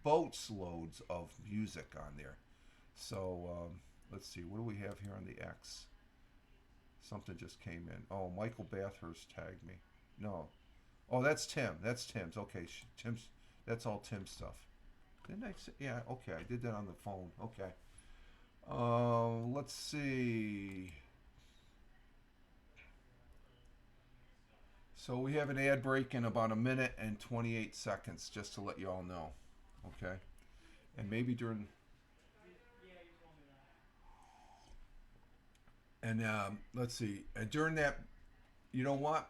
boats loads of music on there. So let's see, what do we have here on the X? Something just came in. Oh, Michael Bathurst tagged me. No. Oh, that's Tim. That's Tim's. Okay, Tim's. That's all Tim's stuff. Didn't I say? Yeah, okay. I did that on the phone. Okay. Let's see. So we have an ad break in about 1 minute and 28 seconds, just to let you all know. Okay. And maybe during. And let's see. And during that, you know what?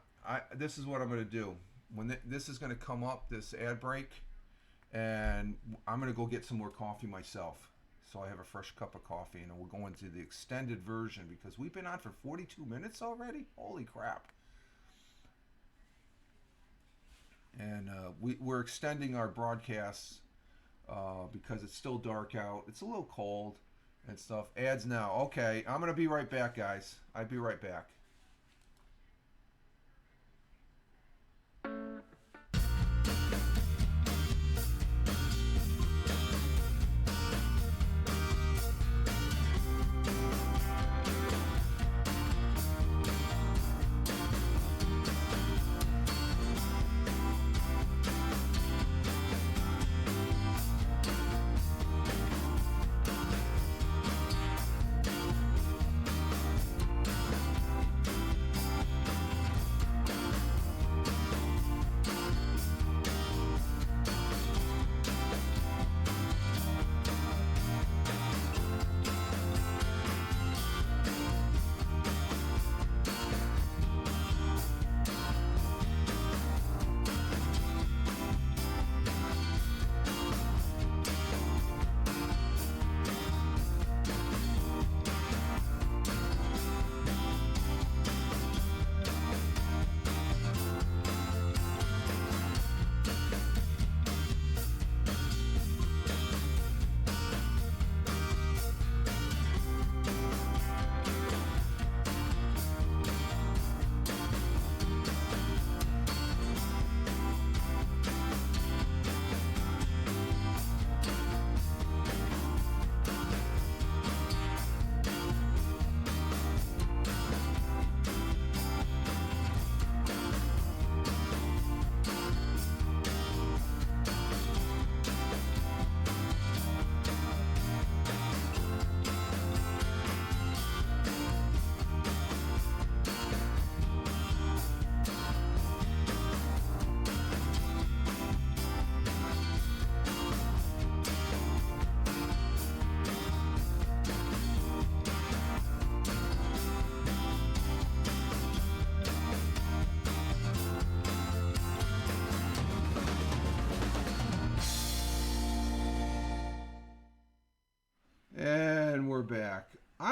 This is what I'm going to do. When this is going to come up, this ad break, and I'm going to go get some more coffee myself. So I have a fresh cup of coffee, and we'll go into the extended version because we've been on for 42 minutes already. Holy crap. And we're extending our broadcasts because it's still dark out. It's a little cold and stuff. Ads now. Okay, I'm going to be right back, guys. I'll be right back.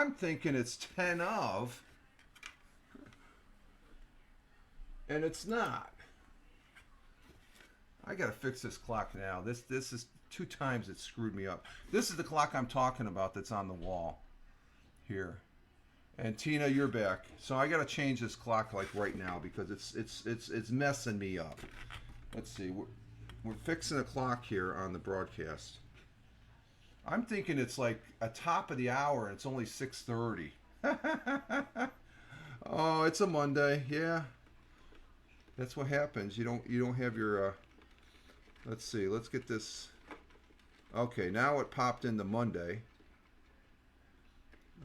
I'm thinking it's 10 of, and it's not. I gotta fix this clock now. This is 2 times it screwed me up. This is the clock I'm talking about that's on the wall here. And Tina, you're back. So I gotta change this clock like right now because it's messing me up. Let's see. We're fixing a clock here on the broadcast. I'm thinking it's like a top of the hour and it's only 6:30. Oh, it's a Monday. Yeah. That's what happens. You don't have your let's see. Let's get this. Okay, now it popped into Monday.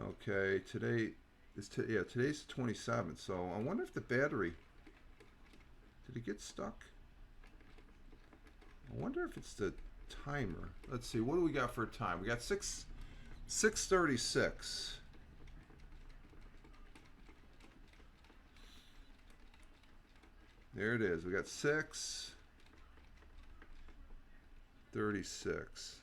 Okay, today is today's the 27th. So I wonder if the battery did it get stuck? I wonder if it's the timer. Let's see. What do we got for a time? We got 6:36. There it is. We got 6:36.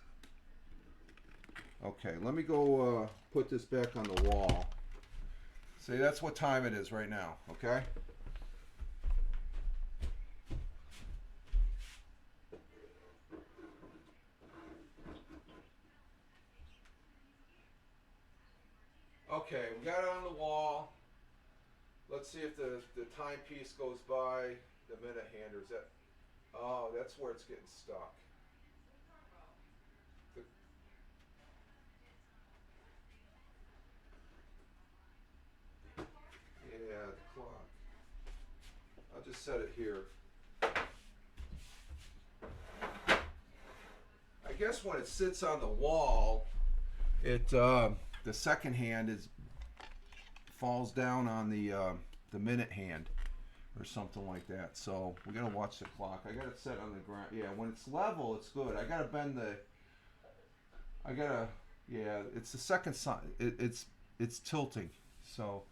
Okay, let me go put this back on the wall. See, that's what time it is right now, okay? Okay, we got it on the wall. Let's see if the timepiece goes by the minute hand, or is that... Oh, that's where it's getting stuck. Yeah, the clock. I'll just set it here. I guess when it sits on the wall, it the second hand falls down on the minute hand or something like that. So we gotta watch the clock. I got it set on the ground. Yeah, when it's level, it's good. I gotta bend the. Yeah, it's the second side. It's tilting. So,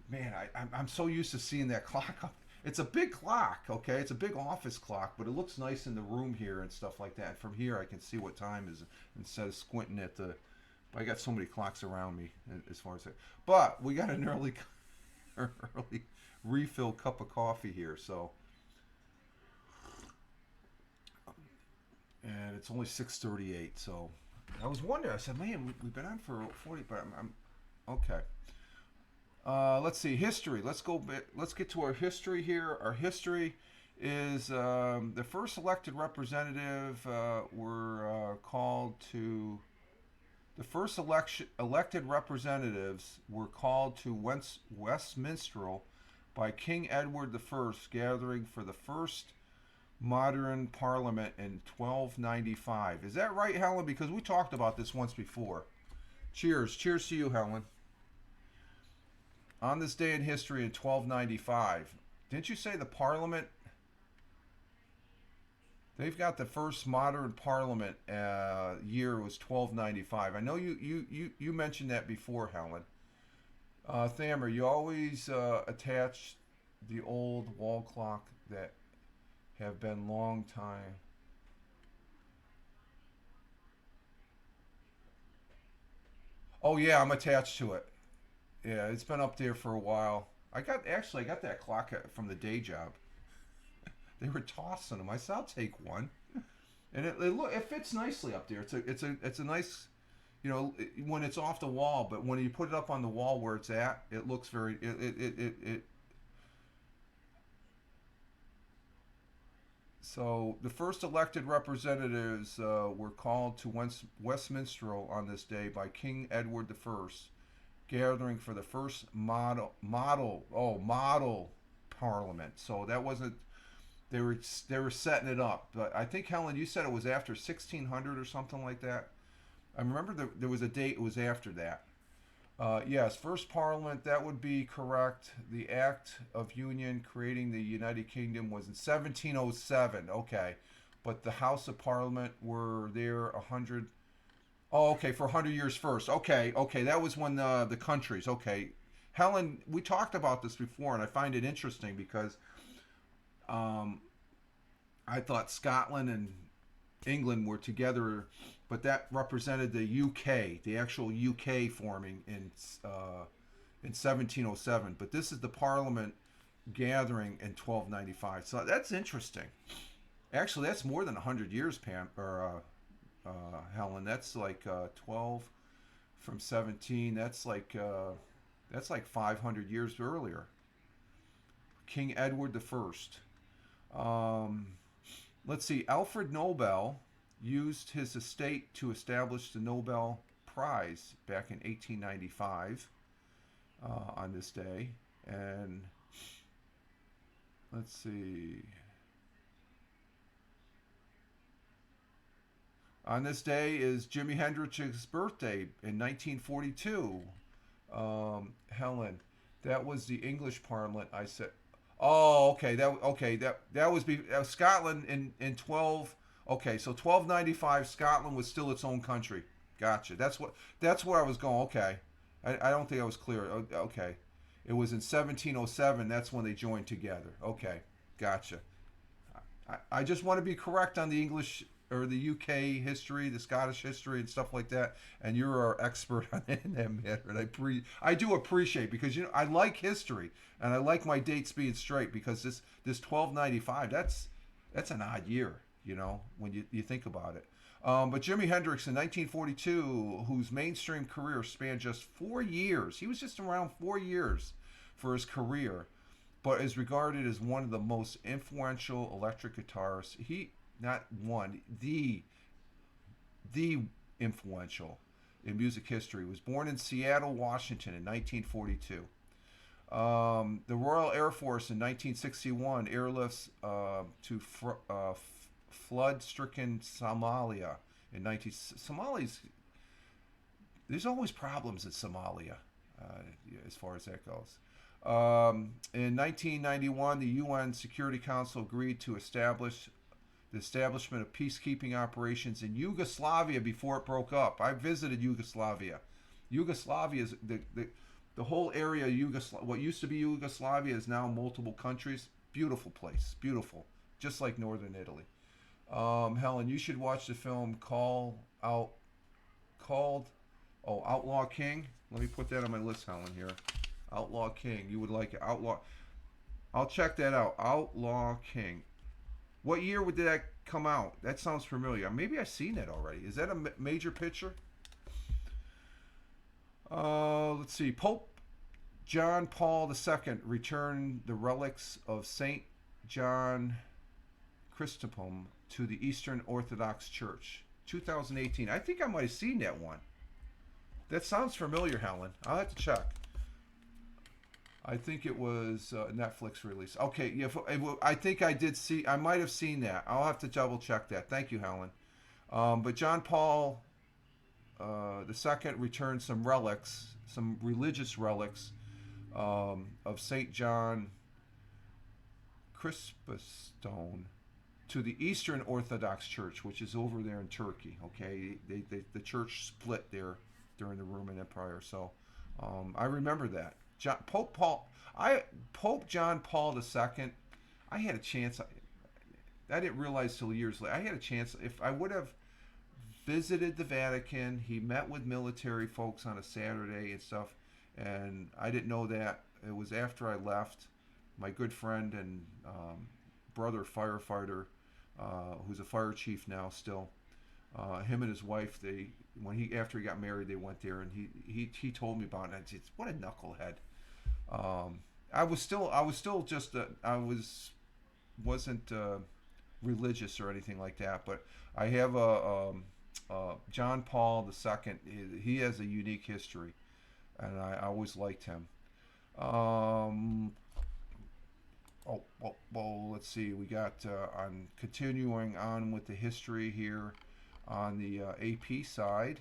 man, I'm so used to seeing that clock up. It's a big clock, okay? It's a big office clock, but it looks nice in the room here and stuff like that. And from here, I can see what time is instead of squinting at the. But I got so many clocks around me as far as that. But we got an early refill cup of coffee here, so. And it's only 6:38, so. I was wondering. I said, "Man, we've been on for 40." But I'm okay. Let's see history. Let's get to our history here. Our history is the first elected representative were called to. The first elected representatives were called to Westminster by King Edward I, gathering for the first modern parliament in 1295. Is that right, Helen? Because we talked about this once before. Cheers. Cheers to you, Helen. On this day in history in 1295. Didn't you say the parliament? They've got the first modern parliament year was 1295. I know you mentioned that before, Helen. Thamer, you always attach the old wall clock that have been long time. Oh yeah, I'm attached to it. Yeah, it's been up there for a while. I got that clock from the day job. They were tossing them. I said, I'll take one, and it fits nicely up there. It's a nice, when it's off the wall. But when you put it up on the wall where it's at, it looks very it. So the first elected representatives were called to Westminster on this day by King Edward I, gathering for the first model parliament. So that wasn't. They were setting it up, but I think Helen, you said it was after 1600 or something like that. I remember there was a date. It was after that. Yes, first parliament. That would be correct. The Act of Union creating the United Kingdom was in 1707. Okay, but the House of Parliament were there 100. Oh, okay, for 100 years first. Okay, that was when the countries. Okay, Helen, we talked about this before, and I find it interesting because. I thought Scotland and England were together, but that represented the UK, the actual UK forming in 1707. But this is the Parliament gathering in 1295. So that's interesting. Actually, that's more than 100 years, Pam or Helen. That's like 12 from 17. That's like 500 years earlier. King Edward the First. Let's see. Alfred Nobel used his estate to establish the Nobel Prize back in 1895 on this day. And let's see. On this day is Jimi Hendrix's birthday in 1942. Helen, that was the English Parliament. I said, oh, okay, that was Scotland in 12. Okay, so 1295, Scotland was still its own country. Gotcha. That's where I was going. Okay, I don't think I was clear. Okay, it was in 1707. That's when they joined together. Okay, gotcha. I just want to be correct on the English or the UK history, the Scottish history, and stuff like that. And you're our expert on that matter. And I do appreciate, because I like history and I like my dates being straight, because this 1295, that's an odd year, when you think about it. But Jimi Hendrix in 1942, whose mainstream career spanned just 4 years, he was just around 4 years for his career, but is regarded as one of the most influential electric guitarists. Not one, the influential in music history. Was born in Seattle, Washington in 1942. The Royal Air Force in 1961 airlifts to flood-stricken Somalia in Somalia's. There's always problems in Somalia, as far as that goes. In 1991, the UN Security Council agreed to the establishment of peacekeeping operations in Yugoslavia before it broke up. I visited Yugoslavia. Yugoslavia is the whole area of what used to be Yugoslavia is now multiple countries. Beautiful place, beautiful, just like northern Italy. Helen, you should watch the film Outlaw King. Let me put that on my list, Helen. Here, Outlaw King. You would like it. I'll check that out. Outlaw King. What year did that come out? That sounds familiar. Maybe I've seen that already. Is that a major picture? Let's see. Pope John Paul II returned the relics of Saint John Chrysostom to the Eastern Orthodox Church. 2018. I think I might have seen that one. That sounds familiar, Helen. I'll have to check. I think it was a Netflix release. Okay, yeah, I think I did see. I might have seen that. I'll have to double check that. Thank you, Helen. But John Paul II returned some relics, some religious relics of Saint John Chrysostom to the Eastern Orthodox Church, which is over there in Turkey. Okay, the church split there during the Roman Empire. So I remember that. Pope John Paul II, I had a chance. I didn't realize till years later. I had a chance. If I would have visited the Vatican, he met with military folks on a Saturday and stuff, and I didn't know that. It was after I left. My good friend and brother firefighter, who's a fire chief now still, him and his wife, after he got married, they went there, and he told me about it. And I said, what a knucklehead. I wasn't religious or anything like that, but I have John Paul II. He has a unique history, and I always liked him. Let's see. We got on continuing on with the history here on the AP side.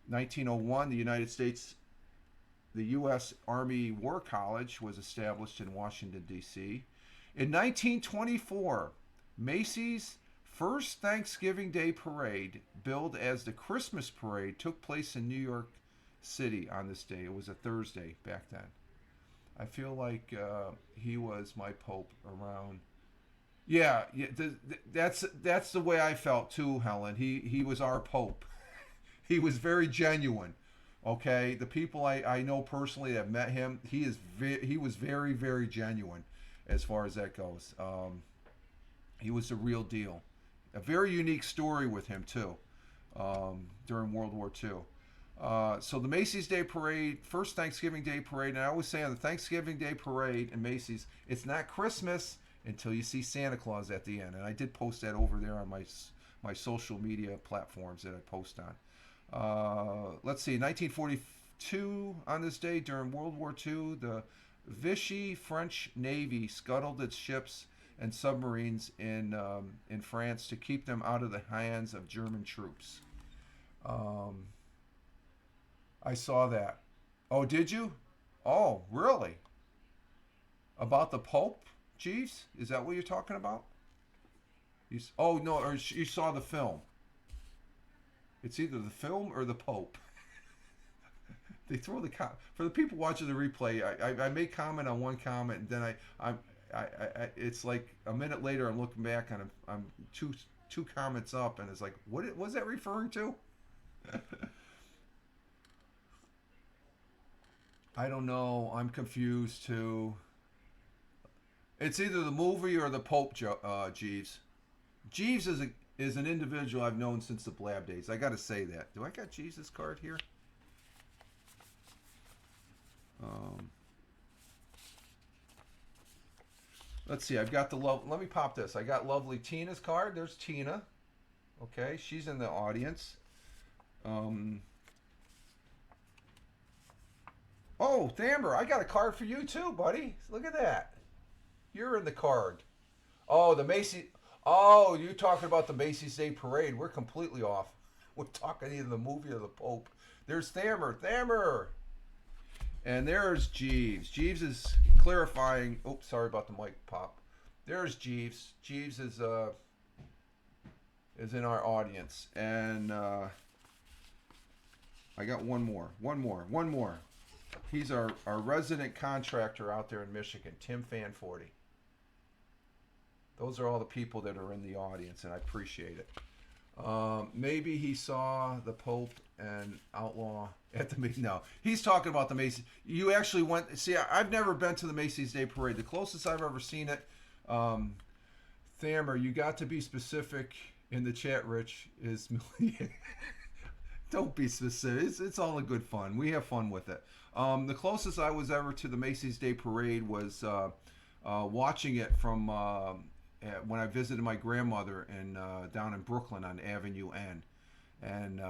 1901, the U.S. Army War College was established in Washington, D.C. In 1924, Macy's first Thanksgiving Day parade, billed as the Christmas parade, took place in New York City on this day. It was a Thursday back then. I feel like he was my pope around Yeah, yeah. That's the way I felt too, Helen. He was our Pope. He was very genuine. Okay, the people I know personally that met him, he was very very genuine, as far as that goes. He was the real deal. A very unique story with him too, during World War II. So the Macy's Day Parade, first Thanksgiving Day Parade, and I always say on the Thanksgiving Day Parade in Macy's, it's not Christmas until you see Santa Claus at the end. And I did post that over there on my social media platforms that I post on. Let's see, 1942 on this day during World War II, the Vichy French Navy scuttled its ships and submarines in France to keep them out of the hands of German troops. Um, I saw that. Oh, did you? Oh, really? About the Pope, Jeeves? Is that what you're talking about? Oh no, or you saw the film. It's either the film or the Pope. They throw for the people watching the replay. I make comment on one comment, and then it's like a minute later. I'm looking back and I'm two comments up, and it's like, what was that referring to? I don't know. I'm confused too. It's either the movie or the Pope, Jeeves. Jeeves is an individual I've known since the Blab days. I got to say that. Do I got Jeeves' card here? Um, let's see. I've got the love. Let me pop this. I got lovely Tina's card. There's Tina. Okay, she's in the audience. Um, oh, Thamber, I got a card for you too, buddy. Look at that. You're in the card. Oh, the Macy. Oh, you talking about the Macy's Day Parade? We're completely off. We're talking either the movie or the Pope. There's Thammer. Thammer. And there's Jeeves. Jeeves is clarifying. Oops, sorry about the mic pop. There's Jeeves. Jeeves is in our audience, and I got one more. He's our resident contractor out there in Michigan, Tim Fanforty. Those are all the people that are in the audience, and I appreciate it. Maybe he saw the Pope and Outlaw at the Macy's. No, he's talking about the Macy's. You actually went. See, I've never been to the Macy's Day Parade. The closest I've ever seen it, Thammer, you got to be specific in the chat, Rich, is don't be specific. It's all in good fun. We have fun with it. The closest I was ever to the Macy's Day Parade was watching it from when I visited my grandmother down in Brooklyn on Avenue N, and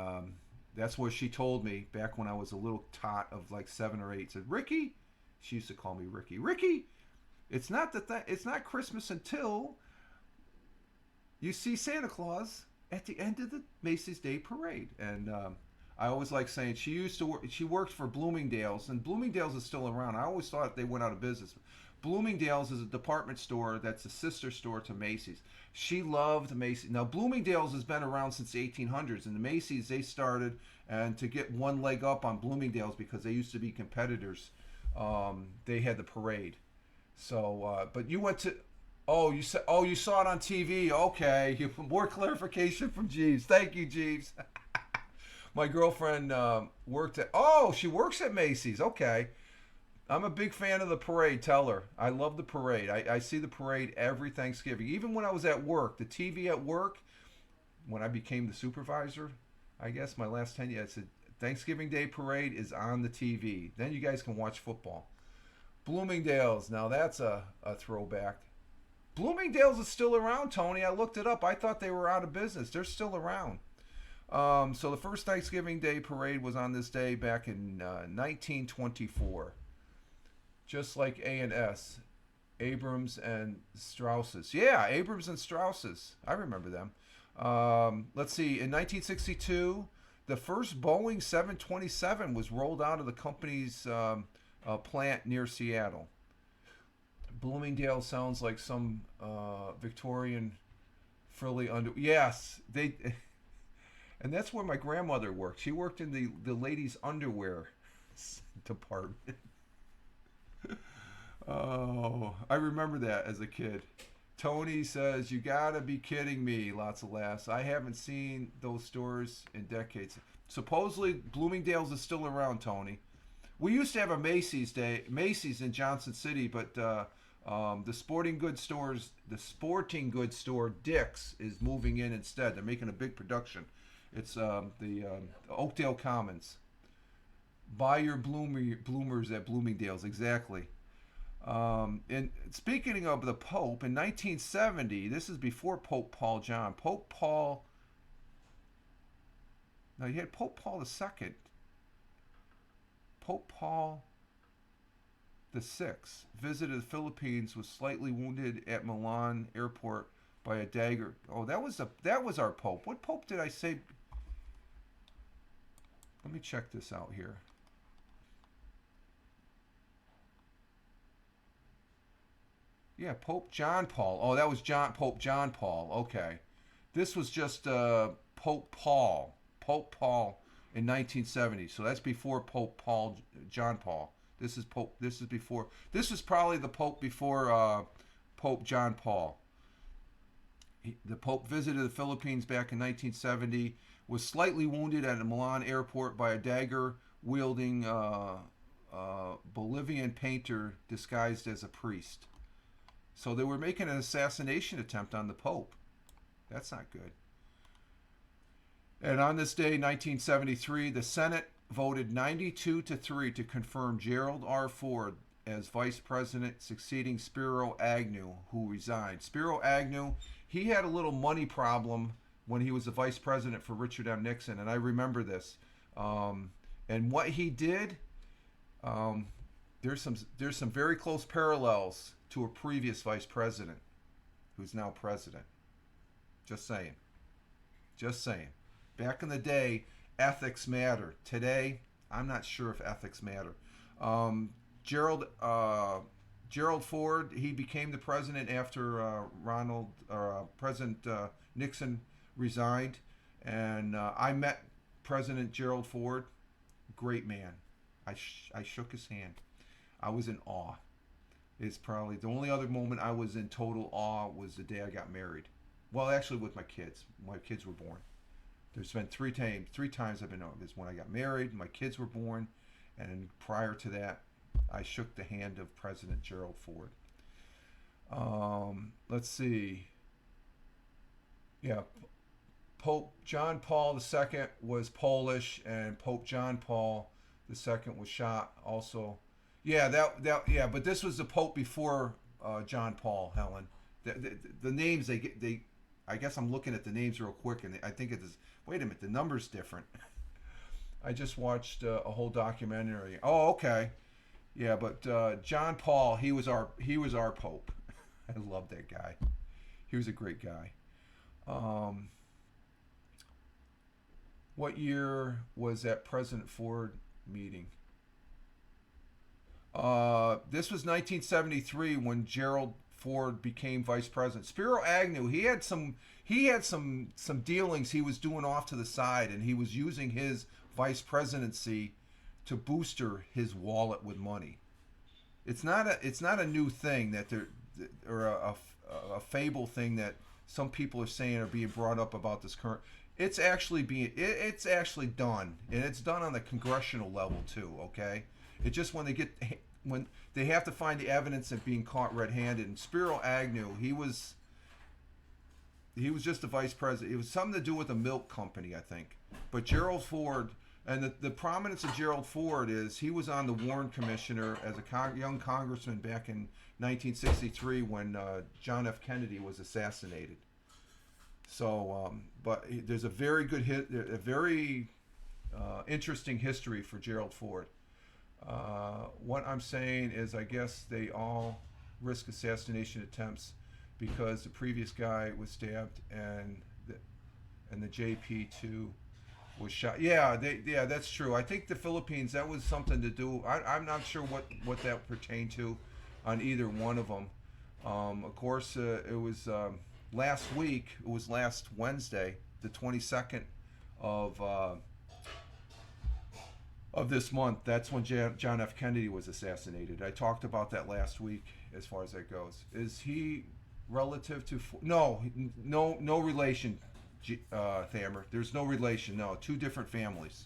that's what she told me back when I was a little tot of like 7 or 8. Said, Ricky, she used to call me Ricky. Ricky, it's not it's not Christmas until you see Santa Claus at the end of the Macy's Day Parade. And I always like saying she worked for Bloomingdale's, and Bloomingdale's is still around. I always thought they went out of business. Bloomingdale's is a department store that's a sister store to Macy's. She loved Macy's. Now, Bloomingdale's has been around since the 1800s, and the Macy's, they started, and to get one leg up on Bloomingdale's because they used to be competitors, they had the parade. So, but you went to, you saw it on TV. Okay, more clarification from Jeeves. Thank you, Jeeves. My girlfriend she works at Macy's. Okay. I'm a big fan of the parade. Tell her. I love the parade. I see the parade every Thanksgiving. Even when I was at work, the TV at work, when I became the supervisor, I guess my last 10 years, I said, Thanksgiving Day Parade is on the TV. Then you guys can watch football. Bloomingdale's. Now that's a throwback. Bloomingdale's is still around, Tony. I looked it up. I thought they were out of business. They're still around. So the first Thanksgiving Day Parade was on this day back in 1924. Just like A&S, Abrams and Strausses. Yeah, Abrams and Strausses. I remember them. Let's see. In 1962, the first Boeing 727 was rolled out of the company's plant near Seattle. Bloomingdale sounds like some Victorian frilly under. Yes, they. And that's where my grandmother worked. She worked in the ladies' underwear department. Oh, I remember that as a kid. Tony says, "You gotta be kidding me!" Lots of laughs. I haven't seen those stores in decades. Supposedly, Bloomingdale's is still around, Tony. We used to have a Macy's in Johnson City, but the the sporting goods store Dick's is moving in instead. They're making a big production. It's the Oakdale Commons. Buy your bloomers at Bloomingdale's, exactly. And speaking of the Pope, in 1970, this is before Pope Paul John. No, you had Pope Paul II. Pope Paul VI visited the Philippines, was slightly wounded at Milan airport by a dagger. Oh, that was our Pope. What Pope did I say? Let me check this out here. Yeah, Pope John Paul. Oh, that was Pope John Paul. Okay. This was just Pope Paul. Pope Paul in 1970. So that's before John Paul. This is before. This is probably the Pope before Pope John Paul. The Pope visited the Philippines back in 1970. Was slightly wounded at a Milan airport by a dagger-wielding Bolivian painter disguised as a priest. So they were making an assassination attempt on the Pope. That's not good. And on this day, 1973, the Senate voted 92-3 to confirm Gerald R. Ford as vice president, succeeding Spiro Agnew, who resigned. Spiro Agnew, he had a little money problem when he was the vice president for Richard M. Nixon, and I remember this. And what he did, there's some very close parallels to a previous vice president who's now president. Just saying. Just saying. Back in the day, ethics matter. Today, I'm not sure if ethics matter. Gerald Ford, he became the president after President Nixon resigned, and I met President Gerald Ford. Great man. I shook his hand. I was in awe. It's probably the only other moment I was in total awe was the day I got married. Well, actually, with my kids. My kids were born. There's been three times I've been on this. When I got married, my kids were born, and prior to that, I shook the hand of President Gerald Ford. Let's see. Yeah, Pope John Paul II was Polish, and Pope John Paul II was shot also. Yeah, yeah, but this was the Pope before John Paul, Helen. The names I guess I'm looking at the names real quick, and I think it is. Wait a minute, the number's different. I just watched a whole documentary. Oh, okay. Yeah, but John Paul, he was our Pope. I love that guy. He was a great guy. What year was that President Ford meeting? This was 1973 when Gerald Ford became vice president. Spiro Agnew, he had some dealings he was doing off to the side, and he was using his vice presidency to booster his wallet with money. It's not a new thing that or a fable thing that some people are saying are being brought up about this current. It's actually done, and it's done on the congressional level too. Okay, it just when they have to find the evidence of being caught red-handed. And Spiro Agnew, he was just a vice president. It was something to do with a milk company, I think. But Gerald Ford, and the prominence of Gerald Ford is he was on the Warren Commissioner as a young congressman back in 1963 when John F. Kennedy was assassinated. So, but there's a very interesting history for Gerald Ford. What I'm saying is, I guess they all risk assassination attempts because the previous guy was stabbed and the JP2 was shot. Yeah, that's true. I think the Philippines, that was something to do. I'm not sure what that pertained to on either one of them. Of course, it was last week. It was last Wednesday, the 22nd of this month. That's when John F. Kennedy was assassinated. I talked about that last week as far as that goes. Relative to no relation, Thamer. There's no relation. No, two different families.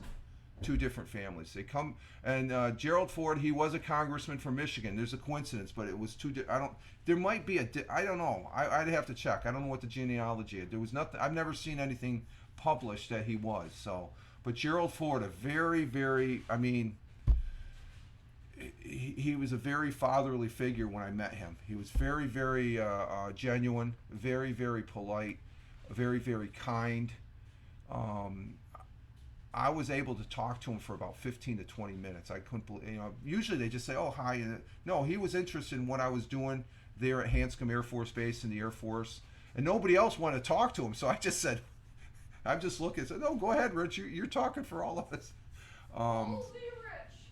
Two different families. They come and Gerald Ford. He was a congressman from Michigan. There's a coincidence, but it was two. I don't. There might be a. I don't know. I'd have to check. I don't know what the genealogy is. There was nothing. I've never seen anything published that he was. So, but Gerald Ford, a very, very. I mean, he was a very fatherly figure when I met him. He was very, very genuine, very, very polite, very, very kind. Um, I was able to talk to him for about 15 to 20 minutes. I couldn't believe, usually they just say, oh, hi. No, he was interested in what I was doing there at Hanscom Air Force Base in the Air Force. And nobody else wanted to talk to him. So I just said, I'm just looking. I said, no, go ahead, Rich. You're talking for all of us. Ballsy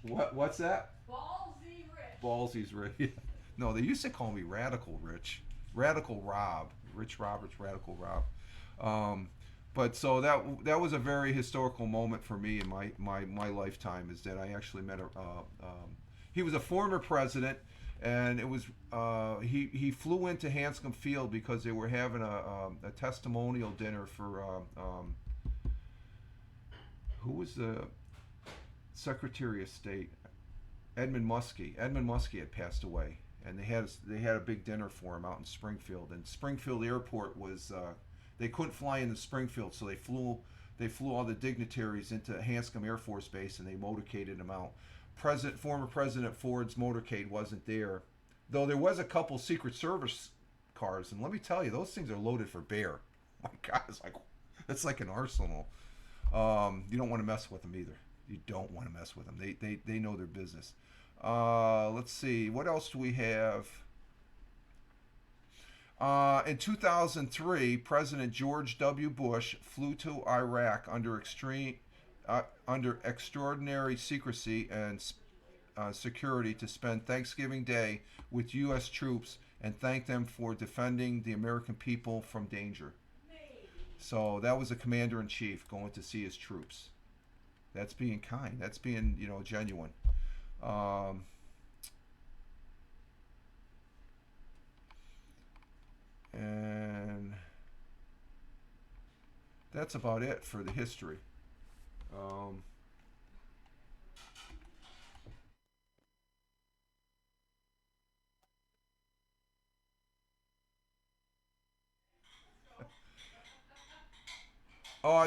Rich. What's that? Ballsy Rich. Ballsy's Rich. No, they used to call me Radical Rich. Radical Rob. Rich Roberts, Radical Rob. But so that was a very historical moment for me in my lifetime, is that I actually met he was a former president, and it was he flew into Hanscom Field because they were having a testimonial dinner for who was the Secretary of State, Edmund Muskie. Edmund Muskie had passed away, and they had a big dinner for him out in Springfield. And Springfield Airport was they couldn't fly into Springfield, so they flew all the dignitaries into Hanscom Air Force Base, and they motorcaded them out. Former President Ford's motorcade wasn't there, though there was a couple Secret Service cars, and let me tell you, those things are loaded for bear. My God, it's like an arsenal. You don't want to mess with them either. You don't want to mess with them. They know their business. Let's see, what else do we have? In 2003, President George W. Bush flew to Iraq under extraordinary secrecy and security to spend Thanksgiving Day with U.S. troops and thank them for defending the American people from danger. So that was a commander-in-chief going to see his troops. That's being kind. That's being, genuine. And that's about it for the history. Oh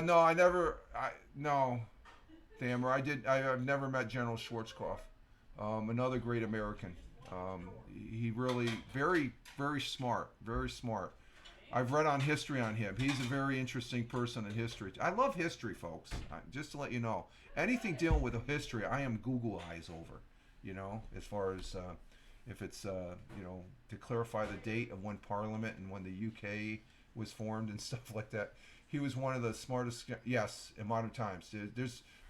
no, no, Thamer, I've never met General Schwarzkopf. Another great American. He really very, very smart, very smart. I've read on history on him. He's a very interesting person in history. I love history, folks. Just to let you know, anything dealing with history, I am Google eyes over. As far as if it's to clarify the date of when Parliament and when the UK was formed and stuff like that. He was one of the smartest. Yes, in modern times.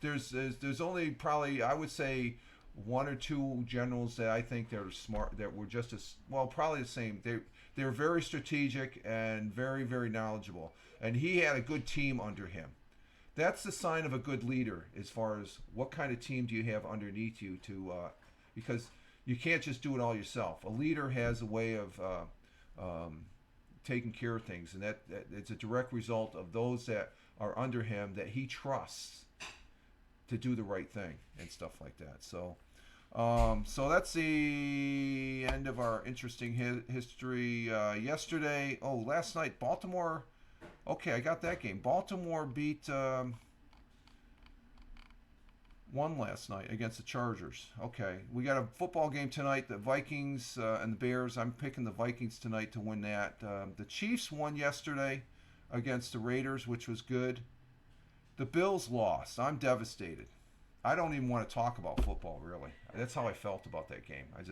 There's only probably, I would say, one or two generals that I think that are smart, that were just as well, probably the same. They're very strategic and very, very knowledgeable, and he had a good team under him. That's the sign of a good leader, as far as what kind of team do you have underneath you because you can't just do it all yourself. A leader has a way of taking care of things, and that it's a direct result of those that are under him that he trusts to do the right thing and stuff like that. So that's the end of our interesting history. Last night, Baltimore. Okay, I got that game. Baltimore beat won last night against the Chargers. Okay, we got a football game tonight. The Vikings and the Bears. I'm picking the Vikings tonight to win that. The Chiefs won yesterday against the Raiders, which was good. The Bills lost. I'm devastated. I don't even want to talk about football, really. That's how I felt about that game. It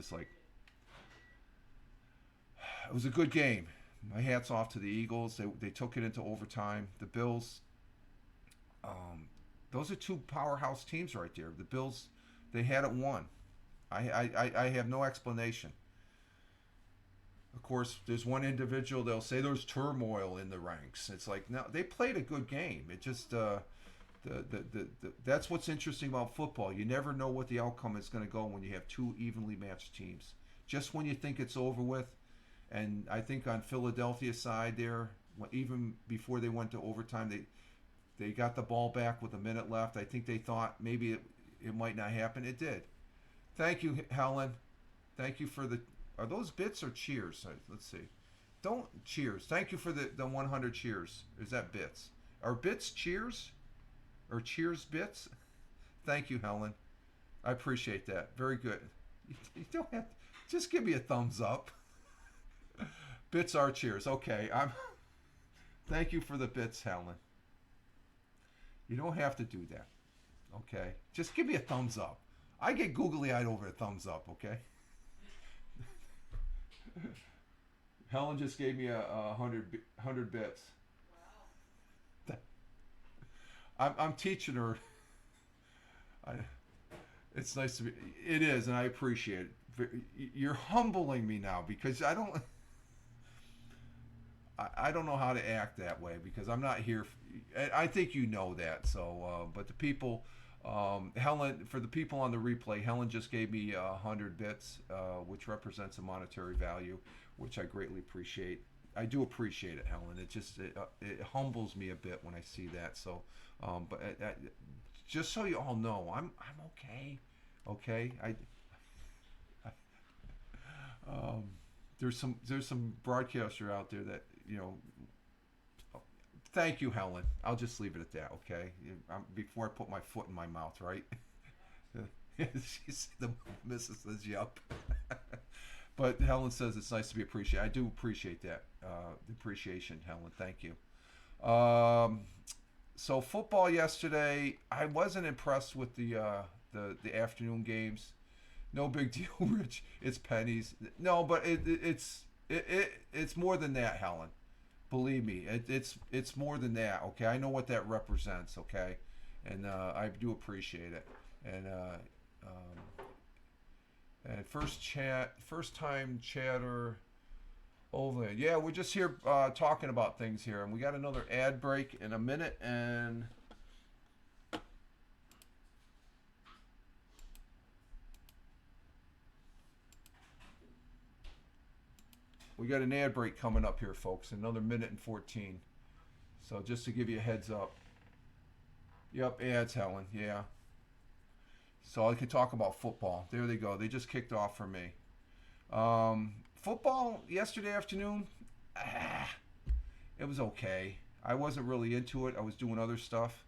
was a good game. My hat's off to the Eagles. They took it into overtime. The Bills, those are two powerhouse teams right there. The Bills, they had it won. I have no explanation. Of course, there's one individual, they'll say there's turmoil in the ranks. It's like, no, they played a good game. It just... that's what's interesting about football. You never know what the outcome is going to go when you have two evenly matched teams. Just when you think it's over with, And I think on Philadelphia's side there, even before they went to overtime, they got the ball back with a minute left. I think they thought maybe it might not happen. It did. Thank you, Helen. Thank you for the. Are those bits or cheers? Let's see. Don't cheers. Thank you for the 100 cheers. Is that bits? Are bits cheers? Or cheers bits? Thank you, Helen. I appreciate that. Very good. You don't have to, just give me a thumbs up. Bits are cheers. Okay, thank you for the bits, Helen. You don't have to do that. Okay? Just give me a thumbs up. I get googly eyed over a thumbs up, okay? Helen just gave me a 100 bits. Wow. I'm teaching her. It's nice to be. It is, and I appreciate it. You're humbling me now because I don't know how to act that way because I'm not here. I think you know that. So, but the people, Helen, for the people on the replay, Helen just gave me 100 bits, which represents a monetary value, which I greatly appreciate. I do appreciate it, Helen. It humbles me a bit when I see that. So, but just so you all know, I'm okay. Okay, there's some broadcaster out there that Thank you, Helen. I'll just leave it at that. Okay, before I put my foot in my mouth, right? The missus says yup. But Helen says it's nice to be appreciated. I do appreciate that. The appreciation, Helen. Thank you. So football yesterday, I wasn't impressed with the afternoon games. No big deal, Rich. It's pennies. No, but it's more than that, Helen. Believe me, it's more than that. Okay, I know what that represents. Okay, and I do appreciate it. And first time chatter. Over. Yeah, we're just here talking about things here, and we got another ad break in a minute, and we got an ad break coming up here, folks. Another minute and 14. So just to give you a heads up. Yep, ads, Helen. Yeah. So I could talk about football. There they go. They just kicked off for me. Football yesterday afternoon, it was okay. I wasn't really into it. I was doing other stuff.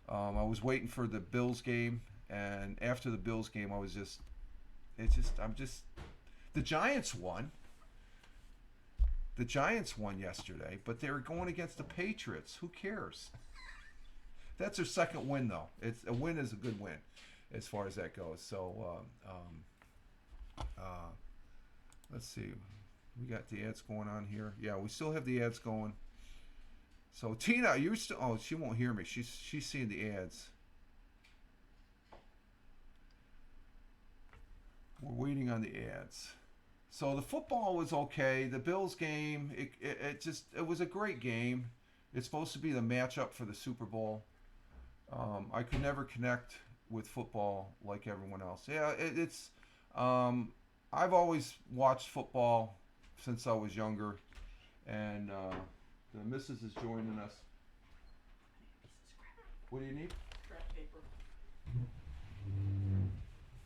I was waiting for the Bills game, and after the Bills game, the Giants won. The Giants won yesterday, but they were going against the Patriots. Who cares? That's their second win, though. A win is a good win, as far as that goes. So, let's see. We got the ads going on here. Yeah, we still have the ads going. So Tina, you're still. Oh, she won't hear me. She's seeing the ads. We're waiting on the ads. So the football was okay. The Bills game, it was a great game. It's supposed to be the matchup for the Super Bowl. I could never connect with football like everyone else. Yeah, I've always watched football since I was younger, and the missus is joining us. What do you need? Scrap paper.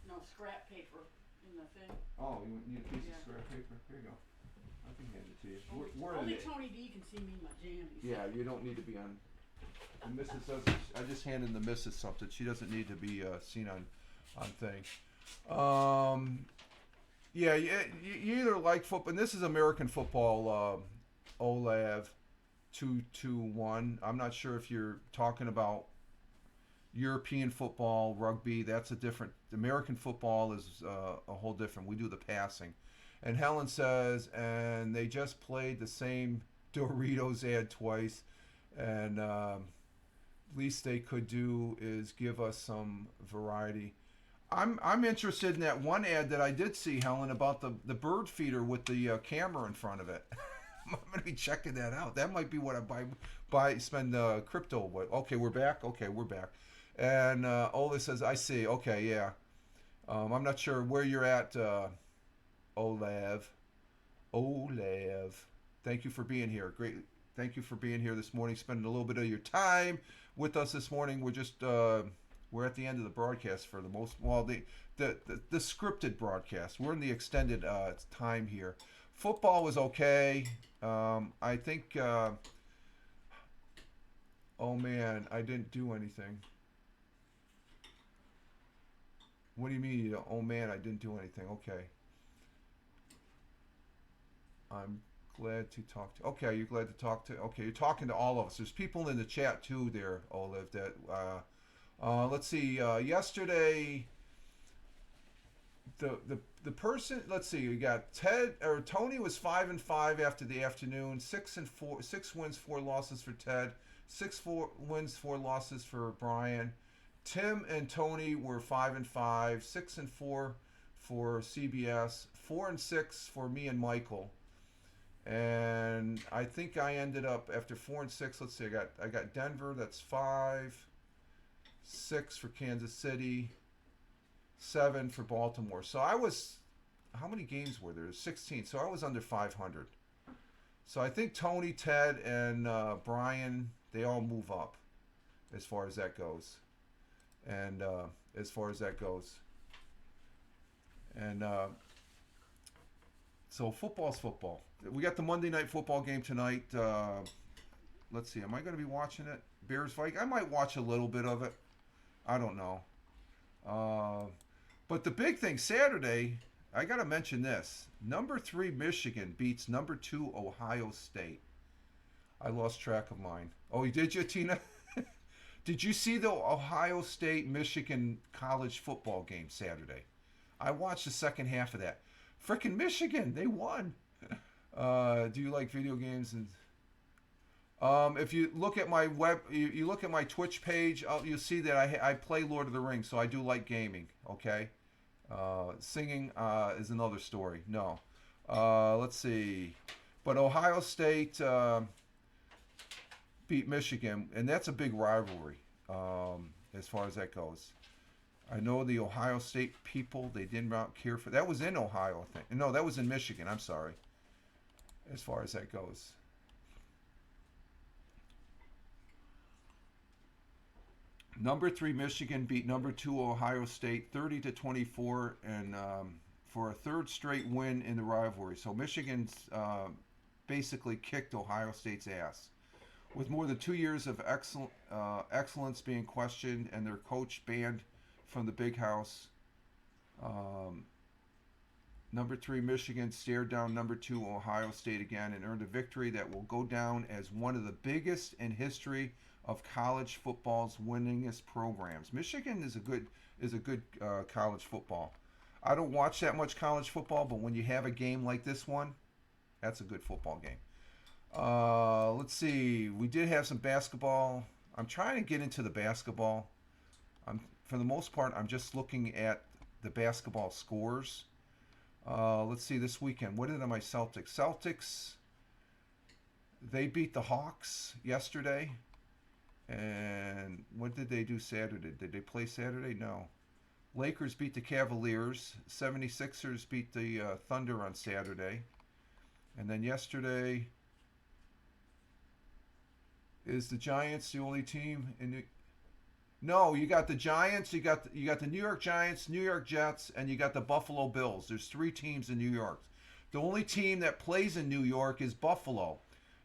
No, scrap paper in the thing. Oh, you need a piece of scrap paper? Here you go. I can hand it to you. Only Tony D can see me in my jammies. Yeah, you don't need to be on. The missus doesn't. I just handed the missus something. She doesn't need to be seen on thing. Yeah, you either like football, and this is American football, OLAV 221. I'm not sure if you're talking about European football, rugby. That's a different. American football is a whole different. We do the passing. And Helen says, and they just played the same Doritos ad twice, and least they could do is give us some variety. I'm interested in that one ad that I did see, Helen, about the bird feeder with the camera in front of it. I'm going to be checking that out. That might be what I spend crypto with. Okay, we're back. Okay, we're back. And Ola says, I see. Okay, yeah. I'm not sure where you're at, Olav. Olev. Thank you for being here. Great. Thank you for being here this morning, spending a little bit of your time with us this morning. We're just we're at the end of the broadcast for the most the scripted broadcast. We're in the extended time here. Football was okay. I think. Oh man, I didn't do anything. What do you mean? Oh man, I didn't do anything. Okay. I'm glad to talk to. Okay, you're glad to talk to. Okay, you're talking to all of us. There's people in the chat too there, Olive. That let's see. Yesterday, the person. Let's see. You got Tony was 5-5 after the afternoon. 6-4. 6 wins, 4 losses for Ted. 6 wins, 4 losses for Brian. Tim and Tony were 5-5. 6-4 for CBS. 4-6 for me and Michael. And I think I ended up after 4-6. Let's see, I got Denver. That's 5, 6 for Kansas City, 7 for Baltimore. So I was, how many games were there? 16. So I was under 500. So I think Tony, Ted, and Brian, they all move up as far as that goes. And so football's football. We got the Monday night football game tonight. Let's see. Am I going to be watching it? Bears Vikings. I might watch a little bit of it. I don't know. But the big thing Saturday, I got to mention this. Number 3 Michigan beats number 2 Ohio State. I lost track of mine. Oh, did you, Tina? Did you see the Ohio State Michigan college football game Saturday? I watched the second half of that. Frickin' Michigan, they won. Do you like video games? And if you look at my you look at my Twitch page, you'll see that I play Lord of the Rings, so I do like gaming. Okay, singing is another story. No, let's see, but Ohio State beat Michigan, and that's a big rivalry as far as that goes. I know the Ohio State people, they did not care for that. Was in Ohio, I think. No, that was in Michigan. I'm sorry. As far as that goes. Number 3 Michigan beat number 2 Ohio State 30-24, and for a third straight win in the rivalry. So Michigan's basically kicked Ohio State's ass. With more than 2 years of excellence being questioned and their coach banned from the big house, number 3 Michigan stared down number 2 Ohio State again and earned a victory that will go down as one of the biggest in history of college football's winningest programs. Michigan is a good college football. I don't watch that much college football, but when you have a game like this one, that's a good football game. Let's see. We did have some basketball. I'm trying to get into the basketball. For the most part, I'm just looking at the basketball scores. Let's see this weekend. What did my Celtics? Celtics, they beat the Hawks yesterday. And what did they do Saturday? Did they play Saturday? No. Lakers beat the Cavaliers. 76ers beat the Thunder on Saturday. And then yesterday, is the Giants the only team in the... No, you got the Giants, you got the New York Giants, New York Jets, and you got the Buffalo Bills. There's 3 teams in New York. The only team that plays in New York is Buffalo.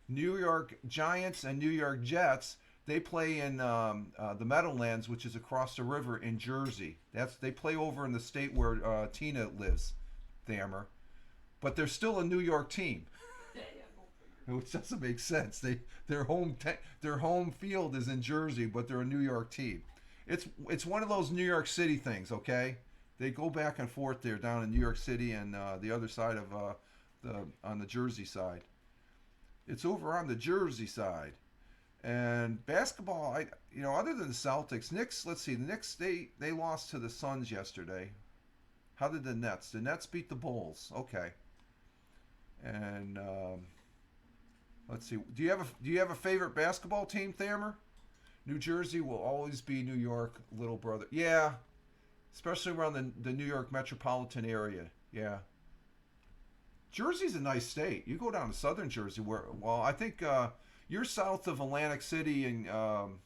New York Giants and New York Jets, they play in the Meadowlands, which is across the river in Jersey. They play over in the state where Tina lives, Thammer. But they're still a New York team. Which doesn't make sense. Their home field is in Jersey, but they're a New York team. It's one of those New York City things, okay? They go back and forth there down in New York City and the other side of on the Jersey side. It's over on the Jersey side. And basketball, other than the Celtics, Knicks. Let's see, the Knicks they lost to the Suns yesterday. How did the Nets? The Nets beat the Bulls. Okay. And let's see. Do you have a favorite basketball team, Thammer? New Jersey will always be New York, little brother. Yeah, especially around the New York metropolitan area. Yeah. Jersey's a nice state. You go down to southern Jersey, where well, I think you're south of Atlantic City and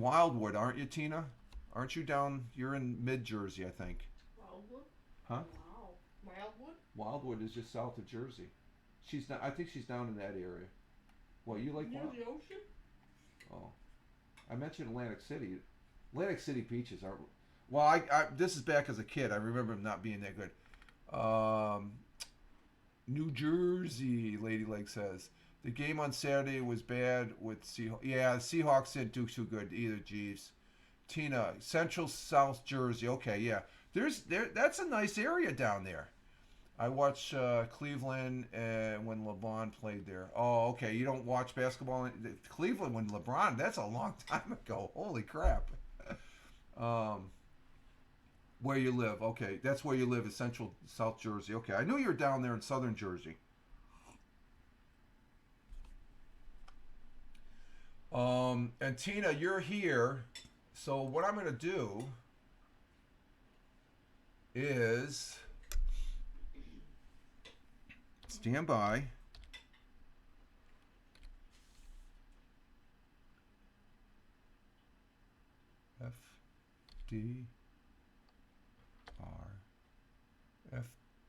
Wildwood, aren't you, Tina? Aren't you down? You're in mid Jersey, I think. Wildwood? Huh? Wow. Wildwood? Wildwood is just south of Jersey. She's not. I think she's down in that area. Well, you like Near Wild? the ocean? Oh, I mentioned Atlantic City. Atlantic City beaches aren't. Well, I this is back as a kid. I remember them not being that good. New Jersey, Lady Lake says. The game on Saturday was bad with Seahawks. Yeah, the Seahawks didn't do too good either, Jeeves. Tina, Central South Jersey. Okay, yeah. That's a nice area down there. I watched Cleveland when LeBron played there. Oh, okay. You don't watch basketball in Cleveland when LeBron? That's a long time ago. Holy crap. Where you live? Okay, that's where you live, is Central South Jersey. Okay, I knew you were down there in Southern Jersey. And Tina, you're here. So what I'm gonna do is stand by. FD.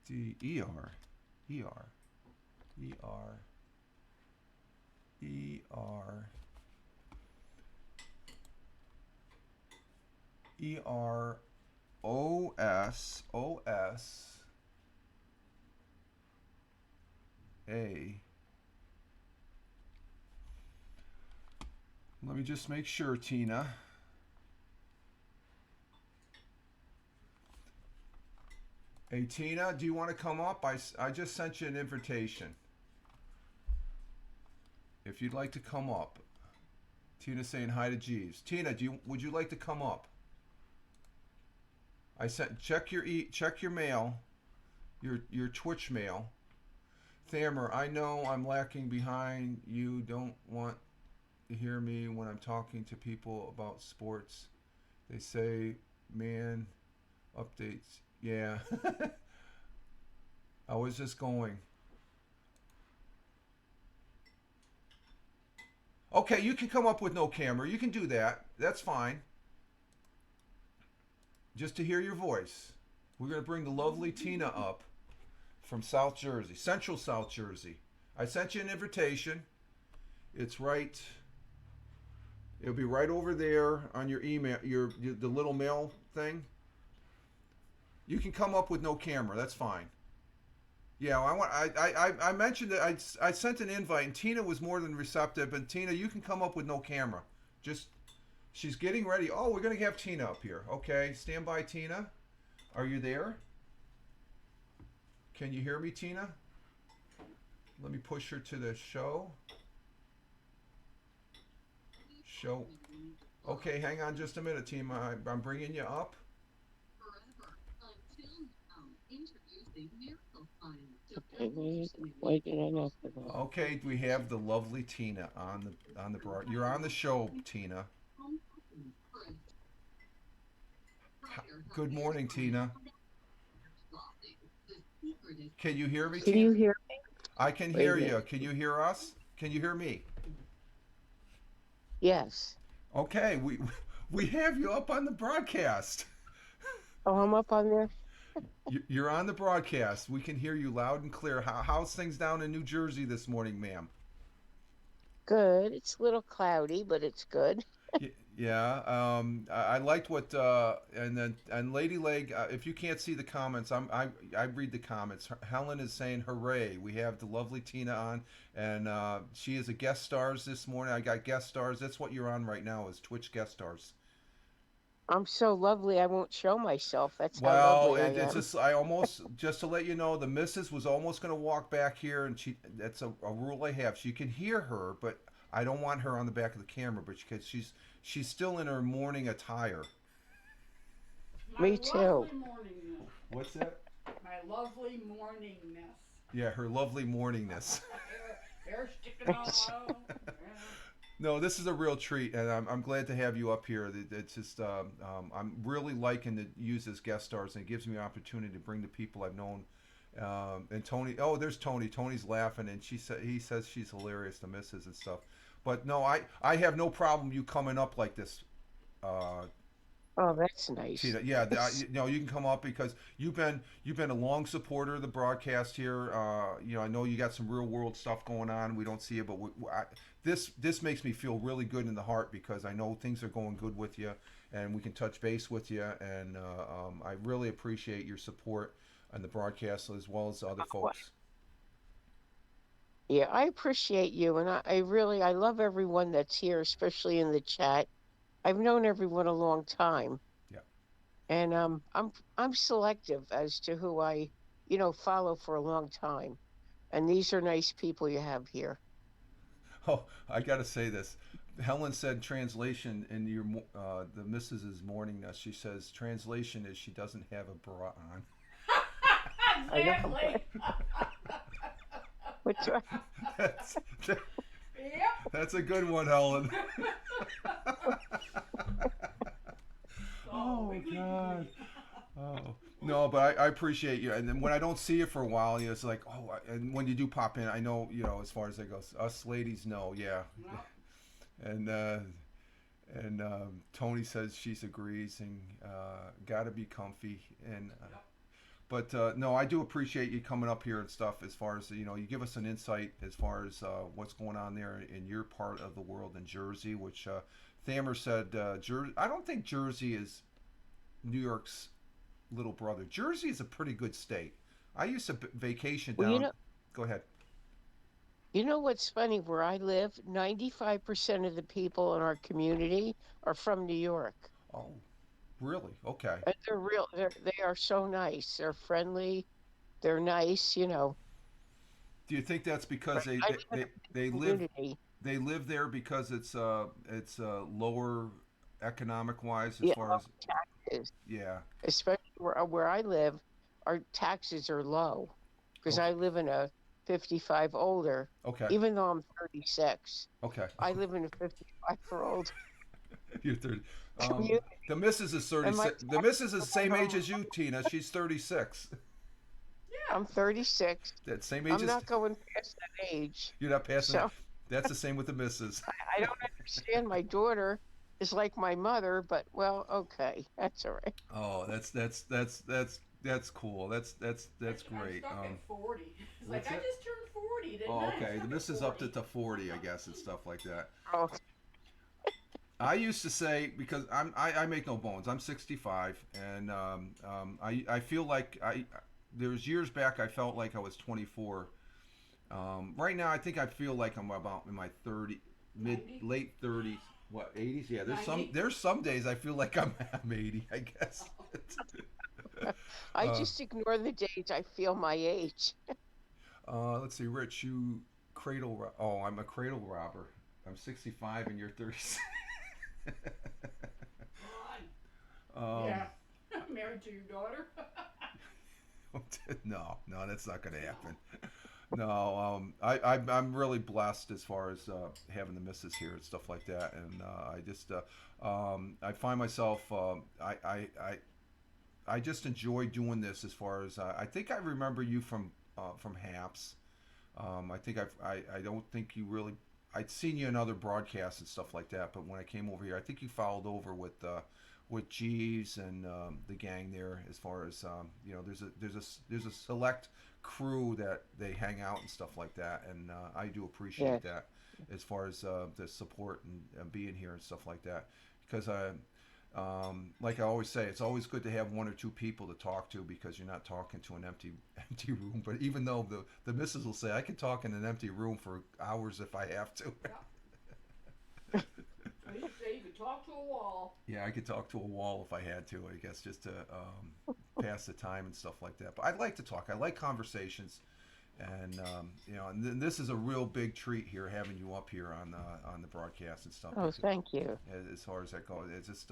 FDER, EROSA. Let me just make sure, Tina. Hey, Tina, do you want to come up? I just sent you an invitation. If you'd like to come up. Tina's saying hi to Jeeves. Tina, would you like to come up? I sent check your mail, your Twitch mail. Thammer, I know I'm lacking behind. You don't want to hear me when I'm talking to people about sports. They say, man, updates. Yeah. I was just going. Okay, you can come up with no camera. You can do that. That's fine. Just to hear your voice. We're going to bring the lovely Tina up from South Jersey, Central South Jersey. I sent you an invitation. It's right. It'll be right over there on your email, the little mail thing. You can come up with no camera. That's fine. Yeah, I mentioned that I sent an invite, and Tina was more than receptive. And Tina, you can come up with no camera. Just she's getting ready. Oh, we're gonna have Tina up here. Okay, stand by, Tina. Are you there? Can you hear me, Tina? Let me push her to the show. Show. Okay, hang on just a minute, Tina. I'm bringing you up. Okay, we have the lovely Tina on the broad. You're on the show, Tina. Good morning, Tina. Can you hear me, Tina? Can you hear me? I can hear you. Can you hear us? Can you hear me? Yes. Okay, we have you up on the broadcast. Oh, I'm up on there? You're on the broadcast. We can hear you loud and clear. How's things down in New Jersey this morning, ma'am? Good. It's a little cloudy, but it's good. Yeah. I liked what and Lady Leg. If you can't see the comments, I read the comments. Helen is saying, "Hooray! We have the lovely Tina on, and she is a guest stars this morning. I got guest stars. That's what you're on right now, is Twitch guest stars." I'm so lovely, I won't show myself. That's how Well, lovely I it's am. just I almost just to let you know, the missus was almost going to walk back here, and that's a rule I have. You can hear her, but I don't want her on the back of the camera, but because she's still in her morning attire. Me too. Lovely morningness. What's that? My lovely morningness. Yeah, her lovely morningness. Hair sticking all out. Yeah. No, this is a real treat, and I'm glad to have you up here. It's just I'm really liking to use as guest stars, and it gives me an opportunity to bring the people I've known And Tony, oh, there's Tony. Tony's laughing, and he says she's hilarious, the missus and stuff. But no, I have no problem you coming up like this, uh, Oh, that's nice. Tina. Yeah, you can come up because you've been a long supporter of the broadcast here. I know you got some real world stuff going on. We don't see it, but this makes me feel really good in the heart because I know things are going good with you, and we can touch base with you. And I really appreciate your support on the broadcast as well as other Well, folks. yeah, I appreciate you, and I really I love everyone that's here, especially in the chat. I've known everyone a long time, Yeah. and I'm selective as to who I follow for a long time. And these are nice people you have here. Oh, I got to say this. Helen said translation in the missus's morning. She says translation is she doesn't have a bra on. I know. Exactly. What's right? That's Yep. that's a good one, Helen. Oh, Oh wiggly God. wiggly. Oh no, but I appreciate you. And then when I don't see you for a while, it's like, and when you do pop in, I know, as far as that goes, us ladies know, yeah. Yep. And Tony says she's agrees and got to be comfy. And Yep. but no, I do appreciate you coming up here and stuff. As far as you give us an insight as far as what's going on there in your part of the world in Jersey, which Thamer said Jersey. I don't think Jersey is New York's little brother. Jersey is a pretty good state. I used to vacation Well, you down. know, Go ahead. you know what's funny? Where I live, 95% of the people in our community are from New York. Oh, really? Okay. And they are so nice. They're friendly. They're nice. Do you think that's because But they I they, live in they, they a live community. they live there because it's lower economic wise as Yeah, far low as taxes, yeah. especially where I live, our taxes are low because Okay. I live in a 55 older, Okay. even though I'm 36. Okay. I live in a 55-year-old You're 30. community, The missus is and my 36. The taxes missus is are the same low. age as you, Tina. She's 36. Yeah. I'm 36. That same age I'm as not going past that age. you're not passing it. So That's the same with the missus. I don't understand. My daughter is like my mother, but well, okay, that's all right. Oh, that's cool. That's I'm great. stuck at 40. It's like What's I it? just turned 40, didn't Oh, I? I'm okay. The stuck at missus upped it 40. to 40, I guess, and stuff like that. Oh, I used to say because I make no bones. I'm 65, and I feel like there's years back I felt like I was 24. Right now I think I feel like I'm about in my 30 mid 90? late 30s. What 80s? Yeah, 90? there's some days I feel like I'm 80. I guess. I uh, just ignore the days I feel my age. let's see, Rich, you oh, I'm a cradle robber. I'm 65 and you're 36. God. um, Yeah. I'm married to your daughter. no, that's not going to happen. No, I'm really blessed as far as having the missus here and stuff like that, and I find myself I just enjoy doing this as far as I think I remember you from Haps. I think I don't think you really I'd seen you in other broadcasts and stuff like that, but when I came over here, I think you followed over with Jeeves and the gang there. As far as there's a select crew that they hang out and stuff like that, and I do appreciate Yes, that as far as the support and being here and stuff like that because like I always say, it's always good to have one or two people to talk to because you're not talking to an empty room. But even though the missus will say I can talk in an empty room for hours if I have to. I used to say you could talk to a wall. Yeah, I could talk to a wall if I had to. I guess just to pass the time and stuff like that. But I like to talk. I like conversations, and and this is a real big treat here having you up here on the broadcast and stuff. oh, thank you. As far as that goes. It's just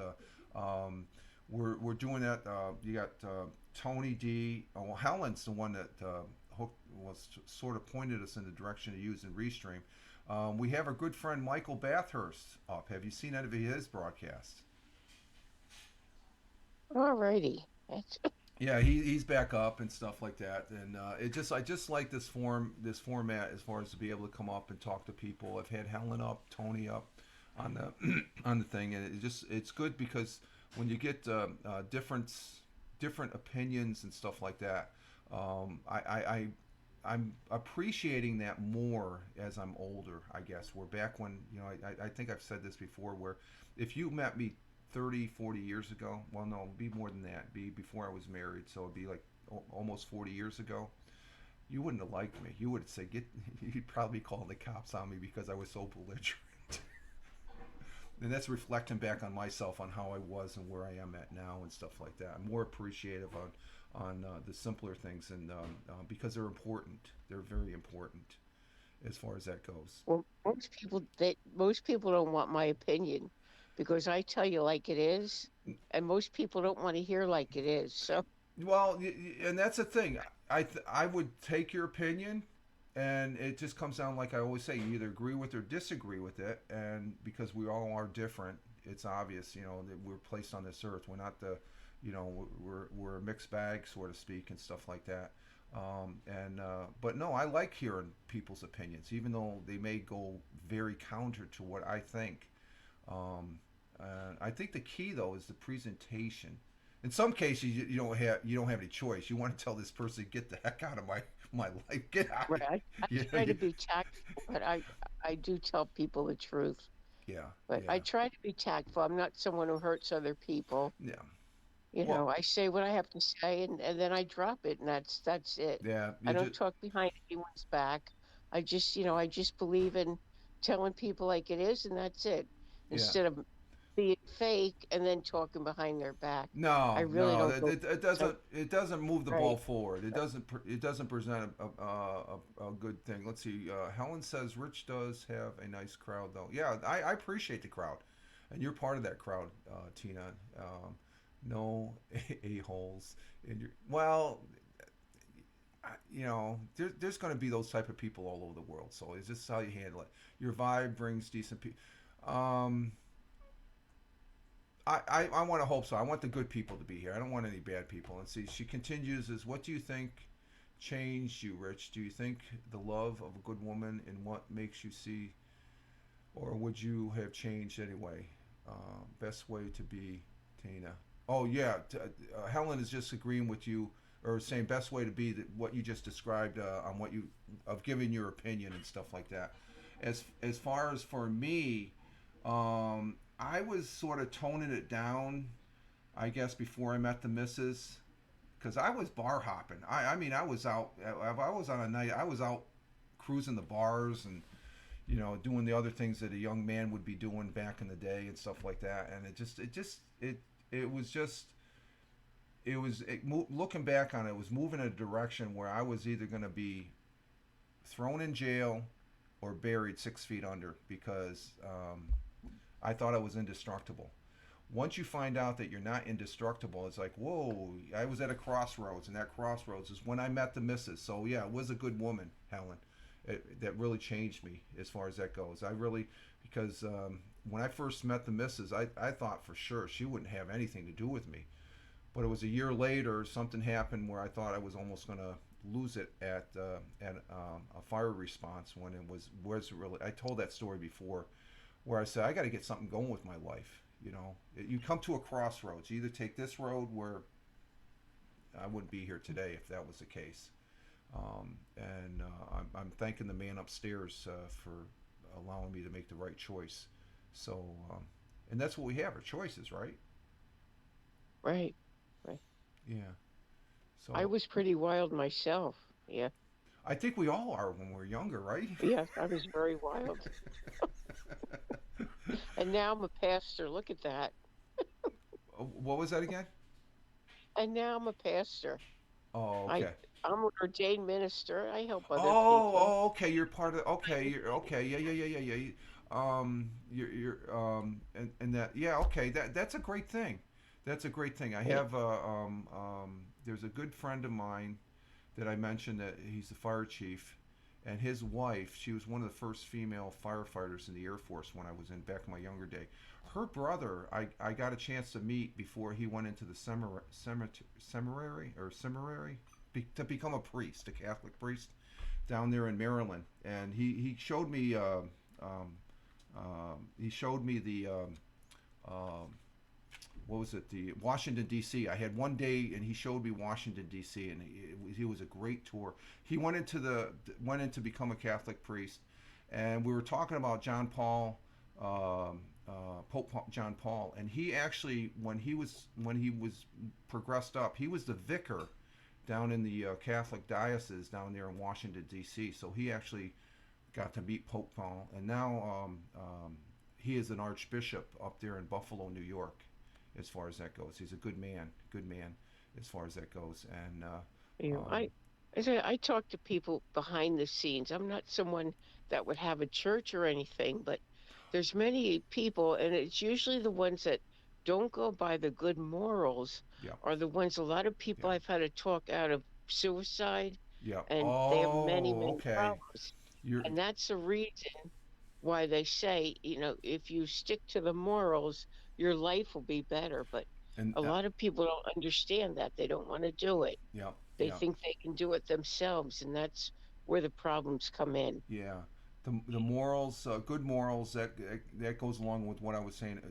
we're doing that. You got Tony D. Oh, well, Helen's the one that sort of pointed us in the direction to use in Restream. We have our good friend Michael Bathurst up. Have you seen any of his broadcasts? Alrighty. That's, Yeah, he's back up and stuff like that, and I just like this format as far as to be able to come up and talk to people. I've had Helen up, Tony up on the on the thing, and it's good because when you get different opinions and stuff like that, I'm appreciating that more as I'm older. I guess we're back when I think I've said this before, where if you met me 30, 40 years ago. Well, no, it'd be more than that. It'd be before I was married, so it'd be like almost 40 years ago. You wouldn't have liked me. You would say, "Get." You'd probably call the cops on me because I was so belligerent. And that's reflecting back on myself, on how I was and where I am at now and stuff like that. I'm more appreciative on the simpler things, and because they're important. They're very important as far as that goes. Well, most people don't want my opinion because I tell you like it is, and most people don't want to hear like it is. So, Well, and that's the thing. I would take your opinion, and it just comes down, like I always say, you either agree with or disagree with it, and because we all are different, it's obvious, that we're placed on this earth. We're not we're a mixed bag, so to speak, and stuff like that. But no, I like hearing people's opinions, even though they may go very counter to what I think. I think the key though is the presentation. In some cases, you don't have any choice. You want to tell this person, get the heck out of my life, get out. right, I Yeah, try to be tactful, but I do tell people the truth. yeah, But yeah, I try to be tactful. I'm not someone who hurts other people. yeah. You Well, know, I say what I have to say, and then I drop it, and that's it. yeah. I You don't just talk behind anyone's back. I just believe in telling people like it is, and that's it. yeah. Instead of being fake and then talking behind their back. I No, really no, don't go. So it doesn't move the ball right, forward. It doesn't present a good thing. Let's see. Helen says Rich does have a nice crowd though. Yeah, I appreciate the crowd, and you're part of that crowd, Tina. No a holes in your well. There's going to be those type of people all over the world. So it's just how you handle it. Your vibe brings decent people. Um, I want to hope so. I want the good people to be here. I don't want any bad people. And see, she continues, is what do you think changed you, Rich? Do you think the love of a good woman in what makes you see, or would you have changed anyway? Best way to be, Tina. Oh, yeah. Helen is just agreeing with you, or saying best way to be that what you just described, on what you, of giving your opinion and stuff like that. As far as for me, I was sort of toning it down, I guess, before I met the missus, because I was bar hopping. I mean, I was out. If I was on a night, I was out cruising the bars and doing the other things that a young man would be doing back in the day and stuff like that. And it was just looking back on it, it was moving in a direction where I was either going to be thrown in jail or buried 6 feet under, because I thought I was indestructible. Once you find out that you're not indestructible, it's like, whoa, I was at a crossroads, and that crossroads is when I met the missus. So, yeah, it was a good woman, Helen. That really changed me as far as that goes. Because when I first met the missus, I thought for sure she wouldn't have anything to do with me. But it was a year later, something happened where I thought I was almost going to lose it at a fire response, when it was really, I told that story before, where I said, I got to get something going with my life. You come to a crossroads. You either take this road, where I wouldn't be here today if that was the case. I'm thanking the man upstairs for allowing me to make the right choice. So, and that's what we have, our choices, right? right, right. Yeah. I So was pretty wild myself. Yeah, I think we all are when we're younger, right? yes, I was very wild. And now I'm a pastor. Look at that. What was that again? And now I'm a pastor. Oh, I okay. I'm an ordained minister. I help other Oh, people. oh, okay. You're part of. Okay, you're okay. Yeah, yeah, yeah, yeah, yeah. And that. Yeah, okay. That's a great thing. That's a great thing. I Right. have there's a good friend of mine that I mentioned, that he's the fire chief, and his wife. She was one of the first female firefighters in the Air Force when I was in back in my younger day. her brother, I got a chance to meet before he went into the seminary to become a priest, a Catholic priest down there in Maryland, and he showed me the what was it, the Washington D.C. I had one day and he showed me Washington D.C. and it was a great tour. He went in to become a Catholic priest, and we were talking about John Paul. Pope John Paul, and he actually, when he was progressed up, he was the vicar down in the Catholic diocese down there in Washington D.C. So he actually got to meet Pope Paul, and now he is an archbishop up there in Buffalo, New York. As far as that goes, he's a good man as far as that goes, and You know, I talk to people behind the scenes. I'm not someone that would have a church or anything, but there's many people, and it's usually the ones that don't go by the good morals yeah, are the ones. A lot of people yeah, I've had to talk out of suicide, yeah. and they have many, Oh, many okay. problems. You're And that's the reason why they say, if you stick to the morals, your life will be better. But and a lot of people don't understand that. They don't want to do it. yeah, They yeah. think they can do it themselves, and that's where the problems come in. Yeah, the morals, good morals, that goes along with what I was saying.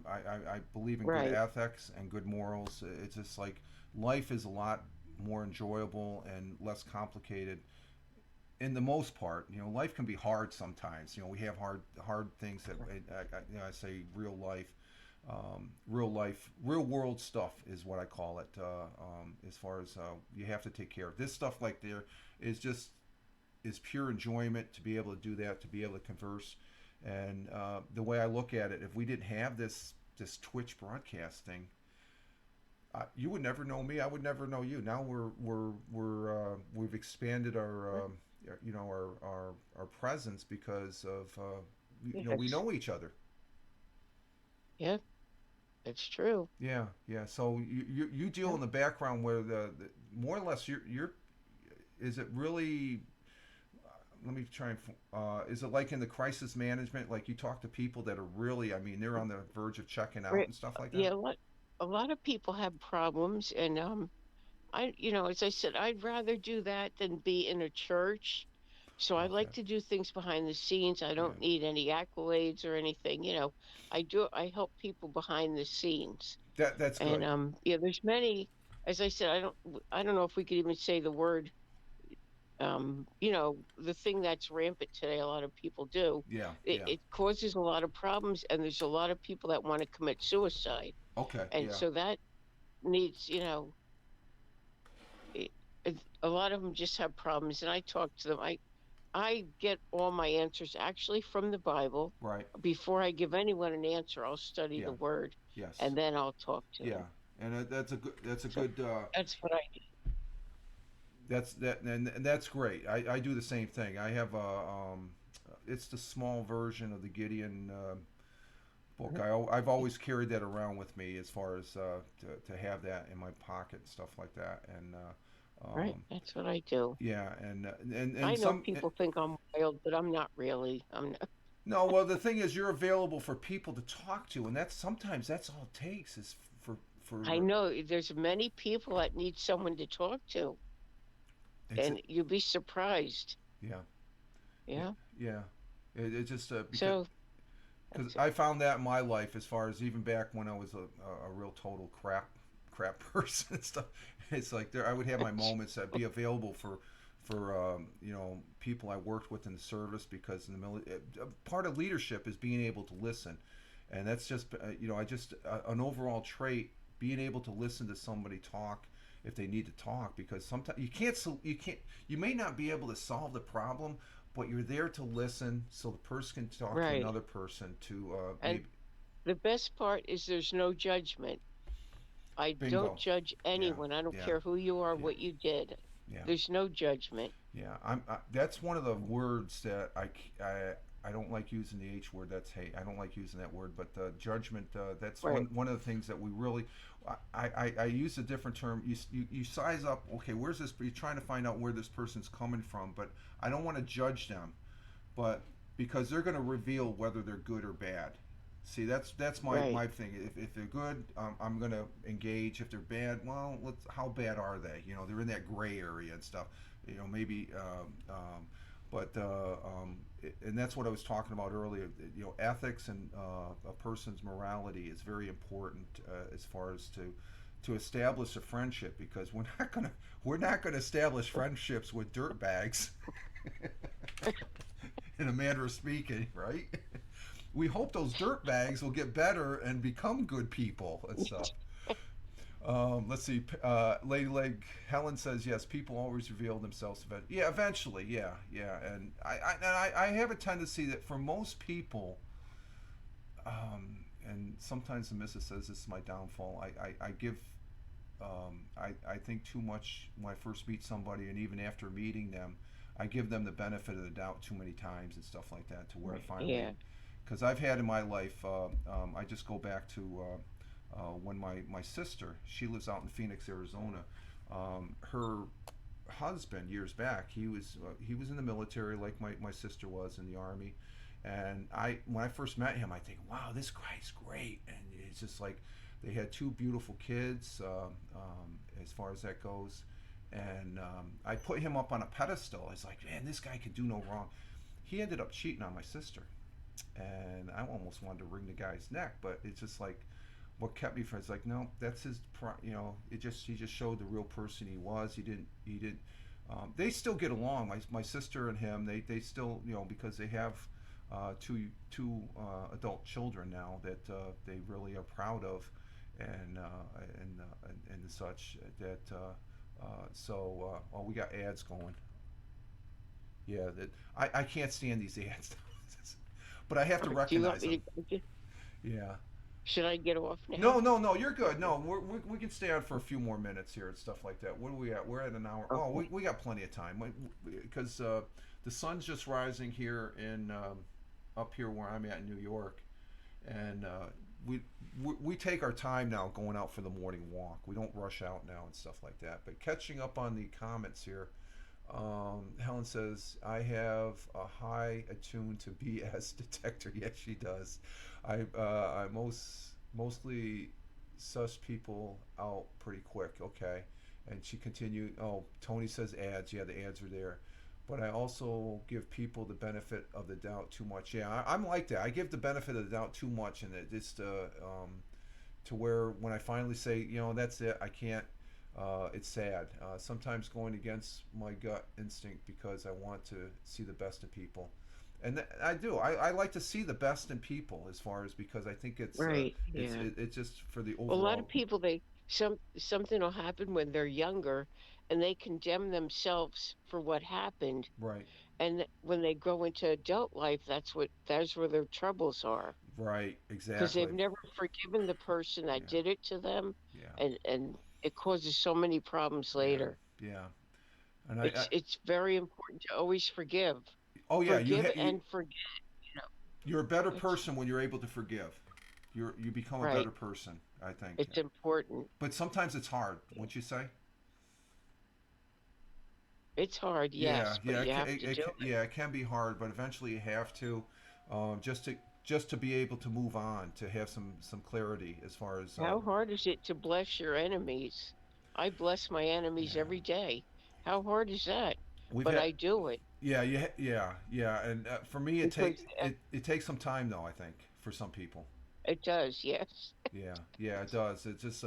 I believe in good Right. ethics and good morals. It's just like life is a lot more enjoyable and less complicated. In the most part, life can be hard sometimes. We have hard things that I say real life, real world stuff is what I call it. As far as you have to take care of this stuff, like there is just is pure enjoyment to be able to do that, to be able to converse. And the way I look at it, if we didn't have this Twitch broadcasting, you would never know me. I would never know you. Now we've expanded our presence because of we Yes. know each other. Yeah, it's true. Yeah, yeah. So you deal Yeah. in the background where the more or less you're is it really let me try and is it like in the crisis management, like you talk to people that are really, I mean, they're on the verge of checking out Right. and stuff like that? Yeah, a lot of people have problems, and as I said, I'd rather do that than be in a church. So I Okay. like to do things behind the scenes. I Yeah, don't need any accolades or anything. I help people behind the scenes. that's And good. yeah, there's many, as I said, I don't know if we could even say the word, the thing that's rampant today, a lot of people do. Yeah, It, yeah. it causes a lot of problems, and there's a lot of people that want to commit suicide. Okay, And yeah. so that needs, it, a lot of them just have problems. And I talk to them. I get all my answers actually from the Bible. Right. Before I give anyone an answer, I'll study Yeah. the word, Yes. and then I'll talk to Yeah. them. And that's a So good that's what I do. and that's great. I do the same thing. I have it's the small version of the Gideon book. Mhm. I've always carried that around with me as far as to have that in my pocket and stuff like that. And Right, that's what I do. yeah, I and know some people think I'm wild, but I'm not really. I'm not. no. Well, the thing is, you're available for people to talk to, and that's sometimes that's all it takes is I for know there's many people that need someone to talk to, it's and you'll be surprised. yeah, yeah, Yeah. yeah. It just because So because that's I found that in my life as far as even back when I was a real total crap person and stuff. It's like there I would have my moments that be available for people I worked with in the service because in the military part of leadership is being able to listen, and that's just I just an overall trait being able to listen to somebody talk if they need to talk because sometimes you may not be able to solve the problem, but you're there to listen so the person can talk to right. another person to And maybe the best part is there's no judgment. I don't bingo. judge Yeah, anyone. I don't yeah, care who you are, yeah, what you did. yeah. There's no judgment. Yeah, that's one of the words that I don't like using the H word. That's hate. I don't like using that word. But judgment. That's Right. one of the things that we really. I use a different term. You size up. Okay, where's this? You're trying to find out where this person's coming from. But I don't want to judge them. But because they're going to reveal whether they're good or bad. See, that's Right. my thing. If they're good, I'm gonna engage. If they're bad, well, how bad are they? You know, they're in that gray area and stuff. You know, maybe, but and that's what I was talking about earlier. You know, ethics and a person's morality is very important as far as to establish a friendship, because we're not gonna establish friendships with dirtbags. In a manner of speaking, right? We hope those dirt bags will get better and become good people and stuff. Let's see. Lady Leg Helen says yes. People always reveal themselves. Yeah, eventually. Yeah, yeah. And I have a tendency that for most people, and sometimes the missus says this is my downfall. I give. I think too much when I first meet somebody, and even after meeting them, I give them the benefit of the doubt too many times and stuff like that, to where finally, Yeah. because I've had in my life, I just go back to when my sister, she lives out in Phoenix, Arizona. Her husband years back, he was in the military like my sister was in the army, and when I first met him, I think, wow, this guy's great, and it's just like they had two beautiful kids, as far as that goes, and I put him up on a pedestal. It's like, man, this guy could do no wrong. He ended up cheating on my sister, and I almost wanted to wring the guy's neck, but it's just like what kept me from it's like, no, that's his you know, it just he just showed the real person he was. He didn't they still get along. My sister and him, they still, you know, because they have two adult children now that they really are proud of, and and such that we got ads going. Yeah, that I can't stand these ads. But I have to Do you want recognize me them. to? Yeah. Should I get off now? No, no, no. You're good. No, we can stay on for a few more minutes here and stuff like that. What are we at? We're at an hour. Oh, Okay. we got plenty of time because the sun's just rising here in up here where I'm at in New York, and we take our time now going out for the morning walk. We don't rush out now and stuff like that. But catching up on the comments here, Helen says, I have a high attuned to BS detector. Yes, she does. I mostly suss people out pretty quick. Okay. And she continued, oh, Tony says ads. Yeah, the ads are there. But I also give people the benefit of the doubt too much. Yeah, I'm like that. I give the benefit of the doubt too much, and it just to where when I finally say, you know, that's it, I can't. It's sad. Sometimes going against my gut instinct because I want to see the best in people, and I do. I like to see the best in people as far as because I think Right. Yeah. it's just for the A lot of overall. people, something will happen when they're younger, and they condemn themselves for what happened, Right, and when they grow into adult life, that's where their troubles are, right, because they've exactly. never forgiven the person that Yeah, did it to them, yeah, and it causes so many problems yeah, later. yeah. And It's very important to always forgive, oh yeah, forgive and forget. You know, you're a better it's person when you're able to forgive. You become a right. better person, I think. It's important. But sometimes it's hard, wouldn't you say? It's hard, Yeah, yes, but yeah, you have to do it. yeah, it can be hard, but eventually you have to, just to be able to move on, to have some clarity as far as How hard is it to bless your enemies? I bless my enemies yeah, every day. How hard is that? we've But had I do it yeah, yeah, and for me because it takes some time though, I think, for some people. it does, yes. Yeah, yeah, it does. It's just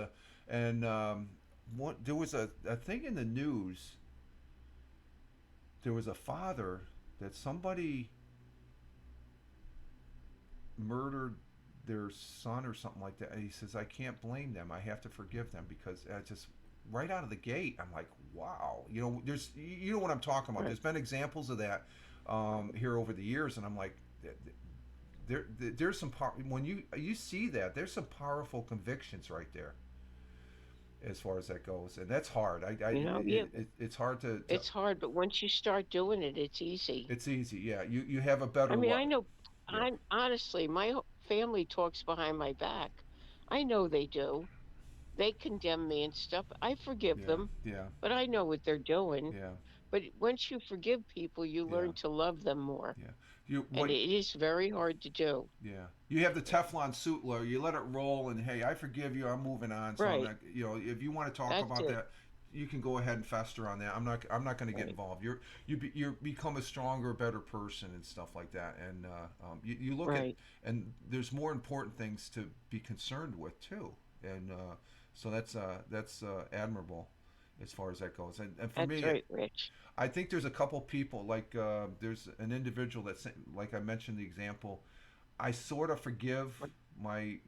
and what there was a thing in the news. There was a father that somebody murdered their son or something like that. And he says, I can't blame them. I have to forgive them because just right out of the gate, I'm like, wow. You know, you know what I'm talking about. Right. There's been examples of that here over the years, and I'm like, there's some when you see that, there's some powerful convictions right there as far as that goes, and that's hard. Yeah, It's hard to it's hard, but once you start doing it, it's easy. it's easy. Yeah, you have a I better mean, I luck. know, Yeah. I'm honestly, family talks behind my back. I know they do. they condemn me and stuff. I forgive Yeah, them, yeah, but I know what they're doing. yeah, But once you forgive people, you yeah, learn to love them more. yeah. You And what? it is very hard to do. Yeah, you have the Teflon suit, Laura. You let it roll, and hey, I forgive you. I'm moving on. So I'm Right. not. If you want to talk That's about it. that, you can go ahead and fester on that. I'm not going to get Right. involved. You become a stronger, better person and stuff like that. And you look at, Right. and there's more important things to be concerned with too. And so that's admirable as far as that goes. And for That's me, right, Rich. I think there's a couple people like there's an individual that's like I mentioned the example. I sort of forgive my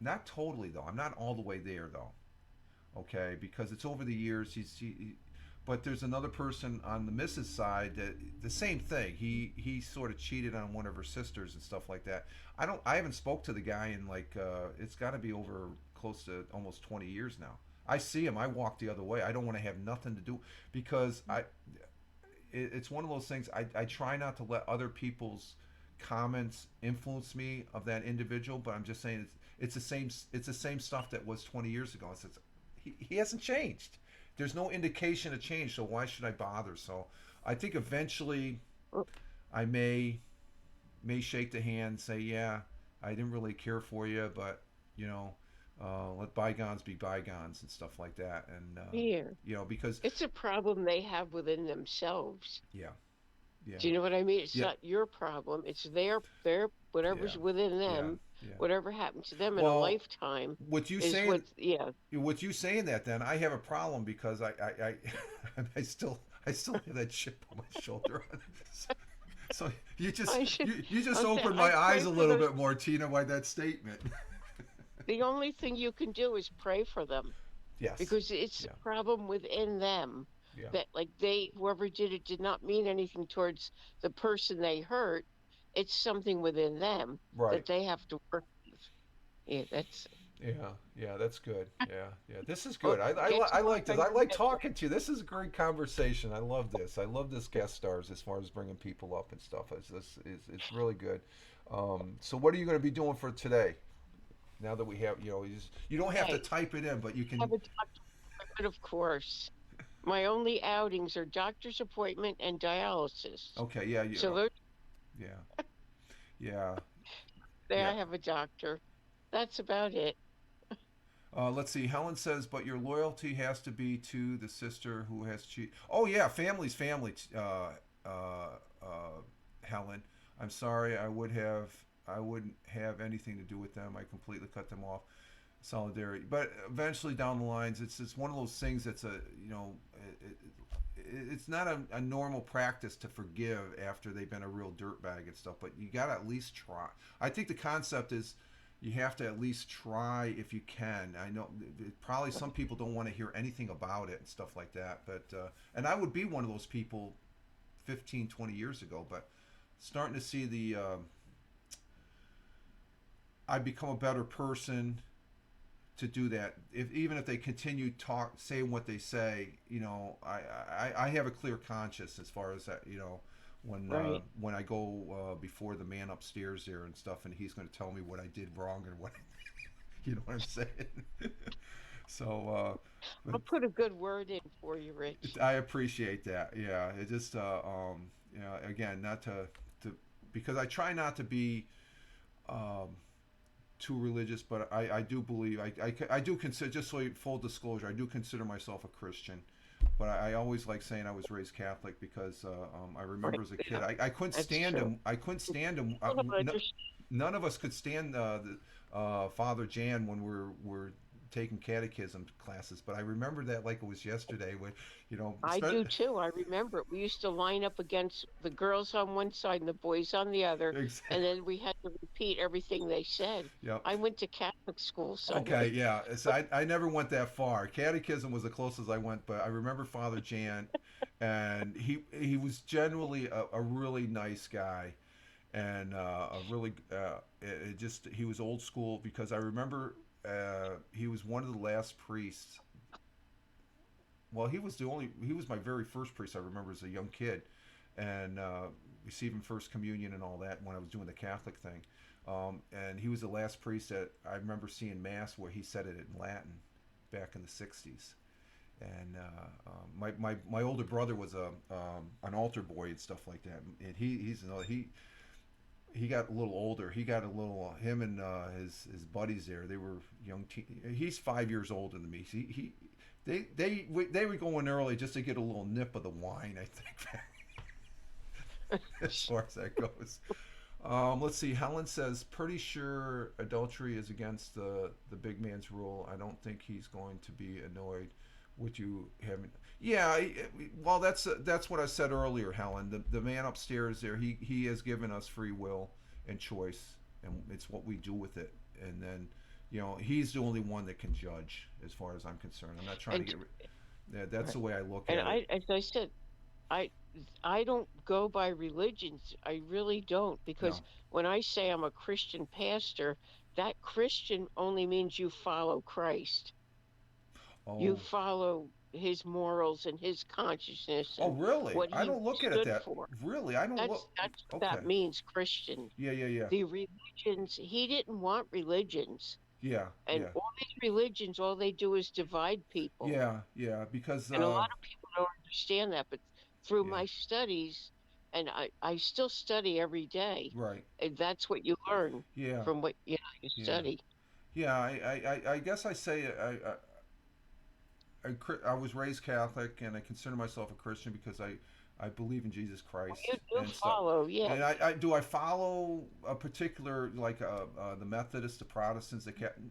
not totally though. I'm not all the way there though. Okay, because it's over the years. But there's another person on the missus side that the same thing. He sort of cheated on one of her sisters and stuff like that. I haven't spoke to the guy in like it's got to be over close to almost 20 years now. I see him. I walk the other way. I don't want to have nothing to do because it's one of those things. I try not to let other people's comments influence me of that individual, but I'm just saying it's the same stuff that was 20 years ago. He hasn't changed. There's no indication of change, so why should I bother? So I think eventually Oh, I may shake the hand, say, yeah, I didn't really care for you, but you know, let bygones be bygones and stuff like that. And here. because It's a problem they have within themselves. yeah, yeah, Do you know what I mean? It's yeah, not your problem. It's their yeah, whatever's within yeah, them, yeah. whatever happened to them in a Well, lifetime with you is saying what, yeah. that, then I have a problem because I I still have that chip on my shoulder. So I should you just I'm saying opened I my eyes pray a for little those. bit more, Tina, by that statement. The only thing you can do is pray for them Yes. because it's Yeah. a problem within them Yeah. that like whoever did it did not mean anything towards the person they hurt. It's something within them Right. that they have to work with. Yeah, that's Yeah. Yeah. That's good. Yeah. Yeah. This is oh, good. I, get I some work like this. on I your like head. talking to you. This is a great conversation. I love this. I love this guest stars as far as bringing people up and stuff. It's really good. So what are you going to be doing for today? Now that we have, you don't have to Hey, type it in, but you have can. a doctor's appointment, of course. My only outings are doctor's appointment and dialysis. Okay. Yeah. So Yeah. those Yeah. Yeah. there Yeah. I have a doctor. That's about it. Let's see. Helen says, but your loyalty has to be to the sister who has cheated. Oh yeah, family's family. Helen, I'm sorry. I wouldn't have anything to do with them. I completely cut them off. Solidarity, but eventually down the lines, it's one of those things that's it's not a normal practice to forgive after they've been a real dirtbag and stuff. But you got to at least try. I think the concept is you have to at least try if you can. I know probably some people don't want to hear anything about it and stuff like that. But and I would be one of those people 15, 20 years ago. But starting to see I become a better person to do that. Even if they continue saying what they say, I have a clear conscience as far as that. Right. When I go before the man upstairs there and stuff, and he's going to tell me what I did wrong and what you know what I'm saying. So, but I'll put a good word in for you, Rich. I appreciate that. Yeah, it just again, not to because I try not to be um, too religious, but I do believe I do consider, just so full disclosure, I do consider myself a Christian. But I always like saying I was raised Catholic because I Right. remember as a kid Yeah, I couldn't that's stand true. him. I couldn't stand him. People don't understand. None of us could stand Father Jan when we're taking catechism classes. But I remember that like it was yesterday. When I do too. I remember it. We used to line up against the girls on one side and the boys on the other, exactly. and then we had to repeat everything they said. Yep. I went to Catholic school, so Okay, yeah. So I never went that far. Catechism was the closest I went, but I remember Father Jan, and he was generally a really nice guy, and a really he was old school because I remember he was one of the last priests. Well, he was my very first priest I remember as a young kid, and receiving first communion and all that when I was doing the Catholic thing. And he was the last priest that I remember seeing mass where he said it in Latin back in the '60s. And my older brother was an altar boy and stuff like that. And he's another he got a little older. He got a little him and his buddies there. They were young. He's 5 years older than me. They were going early just to get a little nip of the wine. I think as far as that goes. Let's see. Helen says, pretty sure adultery is against the big man's rule. I don't think he's going to be annoyed with you having. Yeah, well, that's what I said earlier, Helen. The man upstairs there, he has given us free will and choice, and it's what we do with it. And then, he's the only one that can judge, as far as I'm concerned. I'm not trying And to get. Yeah, that's right. the way I look And at it. as I said, I I don't go by religions. I really don't, because No. when I say I'm a Christian pastor, that Christian only means you follow Christ. You Oh. follow his morals and his consciousness Oh, and really? what I he don't look at it stood that. for. Really, I don't look. That's what Okay. that means, Christian. Yeah, yeah, yeah, The religions, he didn't want religions. yeah, And yeah, all these religions, all they do is divide people. yeah, yeah. Because And a lot of people don't understand that. But through yeah, my studies, and I still study every day, right. and that's what you learn Yeah, from what you yeah, study. yeah. I guess I say I was raised Catholic and I consider myself a Christian because I believe in Jesus You Christ do and stuff. follow, yeah, And I follow a particular like the Methodists, the Protestants,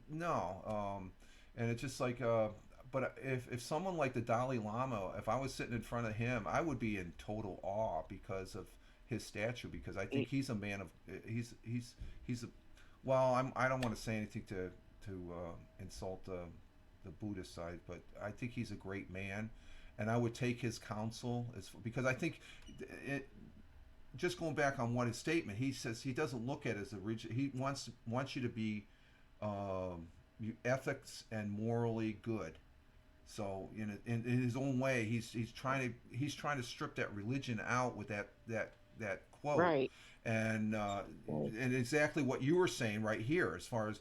no. And it's just like but if someone like the Dalai Lama, if I was sitting in front of him, I would be in total awe because of his stature. Because I think y- he's a man of he's a well. I don't want to say anything to insult the Buddhist side, but I think he's a great man, and I would take his counsel because I think it. Just going back on one his statement, he says he doesn't look at it as a rigid. He wants you to be ethics and morally good. So in his own way, he's trying to strip that religion out with that quote, right, and right, and exactly what you were saying right here, as far as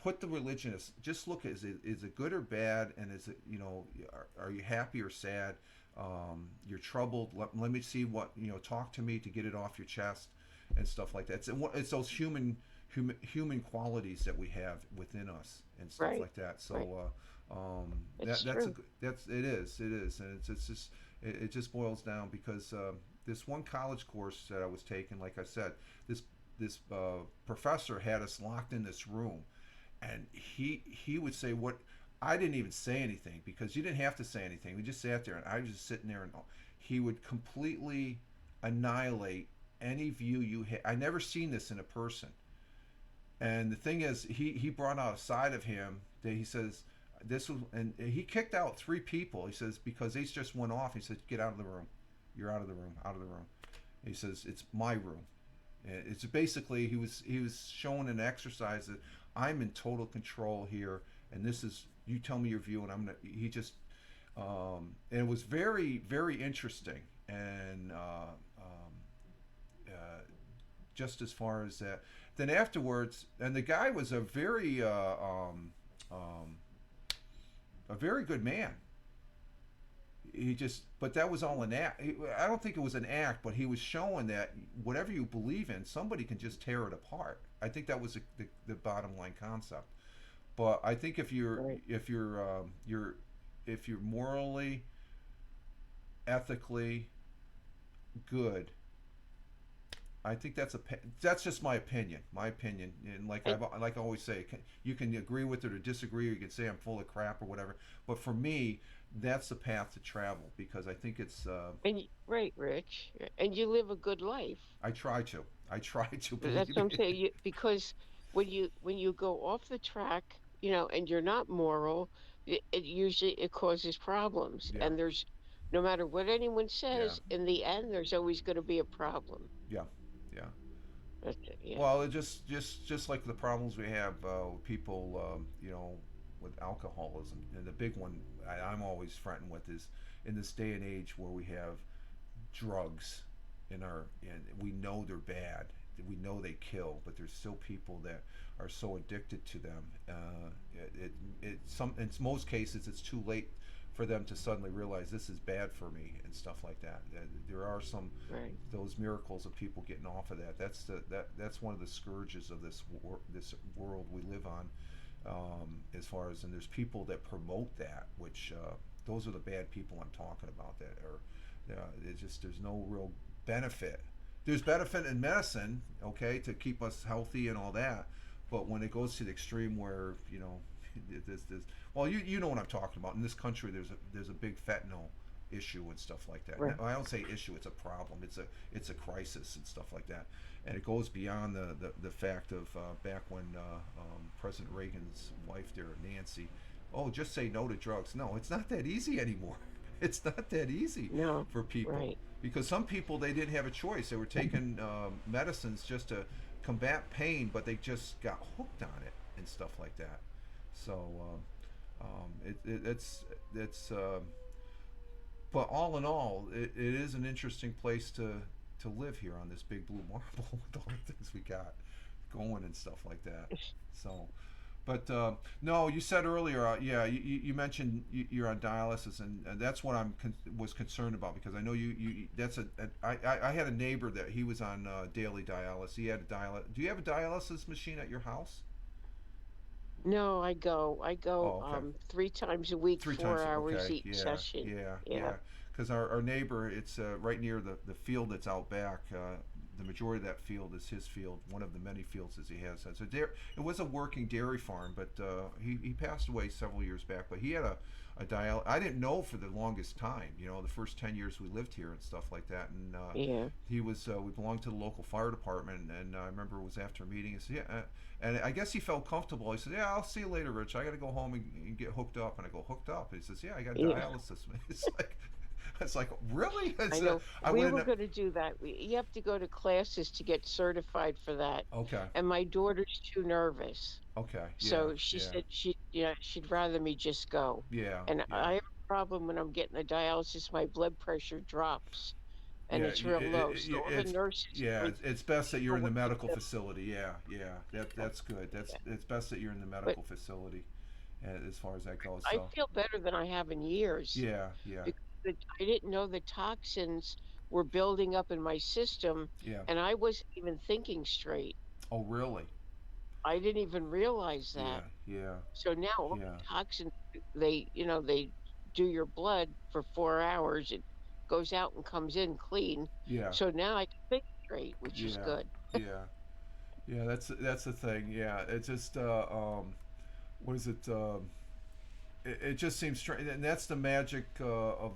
put the religion as just look at is it good or bad, and is it are you happy or sad? You're troubled. Let me see what talk to me to get it off your chest and stuff like that. It's those human qualities that we have within us and stuff right, like that. right. So It's that's true. it is, and it's just it just boils down because this one college course that I was taking, like I said, this this professor had us locked in this room, and he would say what I didn't even say anything because you didn't have to say anything. We just sat there, and I was just sitting there, and he would completely annihilate any view you had. I never seen this in a person. And the thing is, he brought out a side of him that he says this was, and he kicked out 3 people. He says because they just went off. He said, "Get out of the room. You're out of the room. Out of the room." He says, "It's my room." It's basically he was showing an exercise that I'm in total control here, and this is you tell me your view, and I'm gonna. He just and it was very very interesting, and just as far as that. Then afterwards, and the guy was um, a very good man. He just, but that was all an act. I don't think it was an act, but he was showing that whatever you believe in, somebody can just tear it apart. I think that was the bottom line concept. But I think if you're Right. if you're if you're morally, ethically good, I think that's just my opinion. My opinion, and And like I always say, you can agree with it or disagree, or you can say I'm full of crap or whatever. But for me, that's the path to travel because I think it's. right, Rich, and you live a good life. I try to. I try to That's believe what I'm it. saying. Because when you go off the track, and you're not moral, it usually it causes problems. Yeah, And there's no matter what anyone yeah, says, in the end, there's always going to be a problem. yeah, yeah. That's it, yeah. Well, it just like the problems we have with people, with alcoholism, and the big one I'm always fronting with is in this day and age where we have drugs and we know they're bad, we know they kill, but there's still people that are so addicted to them. In most cases it's too late for them to suddenly realize this is bad for me and stuff like that. There are some Right. those miracles of people getting off of that. That's one of the scourges of this world we live on. As far as, and there's people that promote that, which those are the bad people I'm talking about. That are, it's just there's no real benefit. There's benefit in medicine, okay, to keep us healthy and all that, but when it goes to the extreme where this well, you know what I'm talking about. In this country, there's a big fentanyl issue and stuff like that. Right. I don't say issue; it's a problem. It's a crisis and stuff like that, and it goes beyond the fact of back when President Reagan's wife there, Nancy, oh, just say no to drugs. No, it's not that easy anymore. It's not that easy No. for people, Right. because some people, they didn't have a choice. They were taking medicines just to combat pain, but they just got hooked on it and stuff like that. So it's but all in all, it is an interesting place to live here on this big blue marble with all the things we got going and stuff like that. So, but no, you said earlier, yeah, you mentioned you're on dialysis, and that's what was concerned about, because I know that's I had a neighbor that he was on daily dialysis. He had a dialysis. Do you have a dialysis machine at your house? No, I go. I go Oh, okay. 3 times a week, Three four times. hours Okay. each Yeah. session. Yeah. Yeah. Yeah. Because our neighbor, it's right near the field that's out back. The majority of that field is his field, one of the many fields that he has. So it was a working dairy farm, but he passed away several years back. But he had a dial. I didn't know for the longest time. The first 10 years we lived here and stuff like that. And Yeah. he was. We belonged to the local fire department, and I remember it was after a meeting. He said, "Yeah," and I guess he felt comfortable. He said, "Yeah, I'll see you later, Rich. I got to go home and get hooked up." And I go, "Hooked up?" And he says, "Yeah, I got Yeah. dialysis." It's like, it's like, really? I It's know. I We went were in. going to do that. You have to go to classes to get certified for that. Okay. And my daughter's too nervous. Okay. Yeah. So she Yeah. said she'd rather me just go. Yeah. And Yeah. I have a problem when I'm getting the dialysis, my blood pressure drops and Yeah. it's real low. So all the nurses Yeah. really It's best that you're know in the what to medical do. facility. Yeah. Yeah. That's good. Yeah. It's best that you're in the But medical facility, as far as that goes. I So. feel better than I have in years Yeah. Yeah. because I didn't know the toxins were building up in my system Yeah. and I wasn't even thinking straight. Oh, really? I didn't even realize Yeah. that. Yeah. So now all the Yeah. toxins, they do your blood for 4 hours. It goes out and comes in clean. Yeah. So now I can think straight, which is Yeah. good. Yeah. Yeah. That's the thing. Yeah. It's just what is it? It just seems strange, and that's the magic of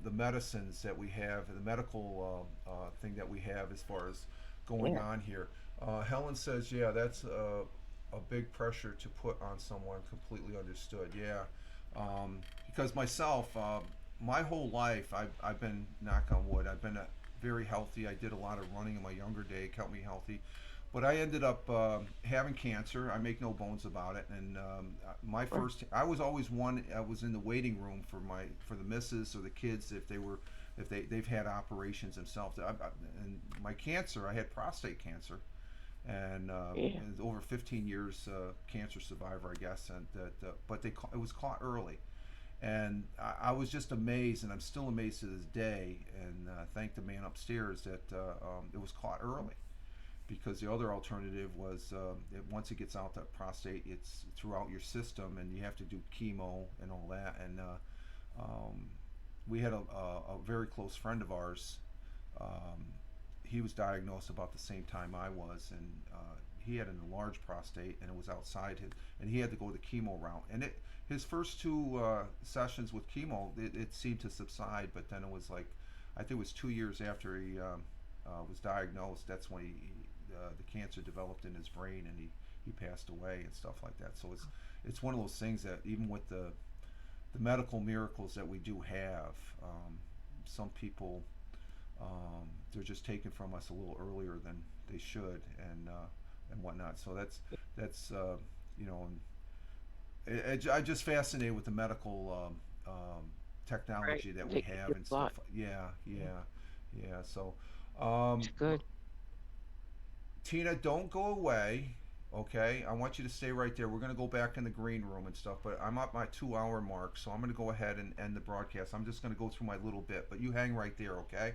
the medicines that we have, the medical thing that we have as far as going Yeah. on here. Helen says, yeah, that's a big pressure to put on someone. Completely understood. Yeah, because myself, my whole life, I've been, knock on wood, I've been very healthy. I did a lot of running in my younger day, kept me healthy. But I ended up having cancer. I make no bones about it. And my Right. first, I was always one. I was in the waiting room for the missus or the kids if they've had operations themselves. And my cancer, I had prostate cancer, and Yeah. over 15 years cancer survivor, I guess. And but it was caught early, and I was just amazed, and I'm still amazed to this day. And thank the man upstairs that it was caught early, because the other alternative was once it gets out that prostate, it's throughout your system, and you have to do chemo and all that. And um, we had a very close friend of ours. Um, he was diagnosed about the same time I was, and he had an enlarged prostate, and it was outside his, and he had to go the chemo route. And his first two sessions with chemo, it seemed to subside, but then it was like, I think it was 2 years after he was diagnosed. That's when the cancer developed in his brain, and he passed away and stuff like that. So it's one of those things that even with the medical miracles that we do have, some people, they're just taken from us a little earlier than they should, and whatnot. So that's you know, I'm just fascinated with the medical technology Right. that we They can have do and a lot. stuff. Yeah, yeah, yeah. So It's um, good. Tina, don't go away. Okay, I want you to stay right there. We're gonna go back in the green room and stuff, but I'm at my 2 hour mark, so I'm gonna go ahead and end the broadcast. I'm just gonna go through my little bit, but you hang right there, okay?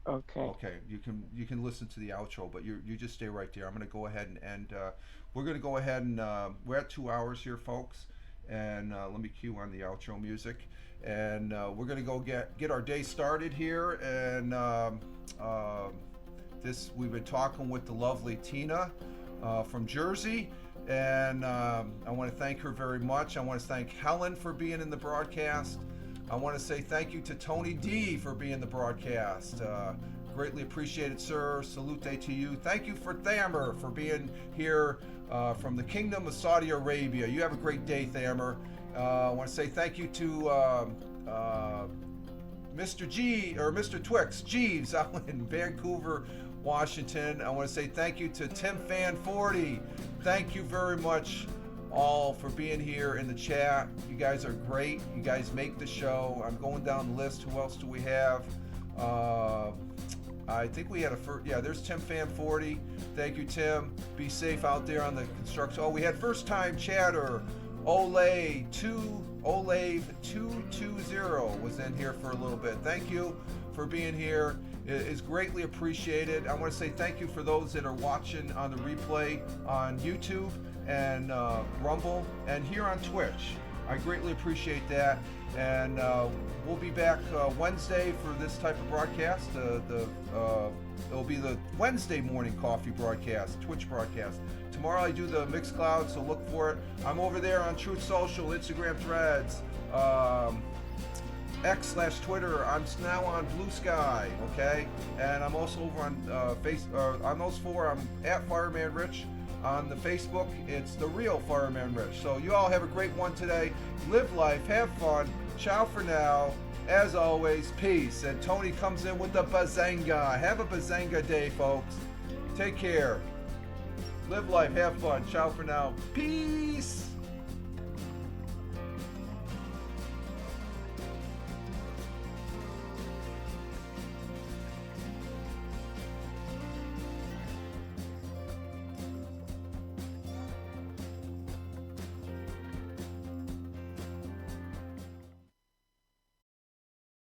Okay. Okay, you can listen to the outro, but you just stay right there. I'm gonna go ahead and end. We're gonna go ahead and we're at 2 hours here, folks, and let me cue on the outro music, and we're gonna go get our day started here, and this we've been talking with the lovely Tina from Jersey, and I want to thank her very much. I want to thank Helen for being in the broadcast. I want to say thank you to Tony D for being the broadcast. Greatly appreciated, sir. Salute to you. Thank you for Thamer for being here from the Kingdom of Saudi Arabia. You have a great day, Thamer. I want to say thank you to Mr. Twix Jeeves out in Vancouver, Washington. I want to say thank you to Tim Fan 40. Thank you very much all for being here in the chat. You guys are great. You guys make the show. I'm going down the list. Who else do we have? I think we had a first. Yeah, there's Tim Fan 40. Thank you, Tim. Be safe out there on the construction. Oh, we had first time chatter. Olave 220 was in here for a little bit. Thank you for being here. It is greatly appreciated. I want to say thank you for those that are watching on the replay on YouTube and Rumble and here on Twitch. I greatly appreciate that. And we'll be back Wednesday for this type of broadcast. It'll be the Wednesday morning coffee broadcast, Twitch broadcast. Tomorrow I do the Mixcloud, so look for it. I'm over there on Truth Social, Instagram Threads, X/Twitter. I'm now on Blue Sky, okay? And I'm also over on on those four. I'm at Fireman Rich. On the Facebook, it's the real Fireman Rich. So you all have a great one today. Live life, have fun. Ciao for now. As always, peace. And Tony comes in with the bazanga. Have a bazanga day, folks. Take care. Live life, have fun. Ciao for now. Peace.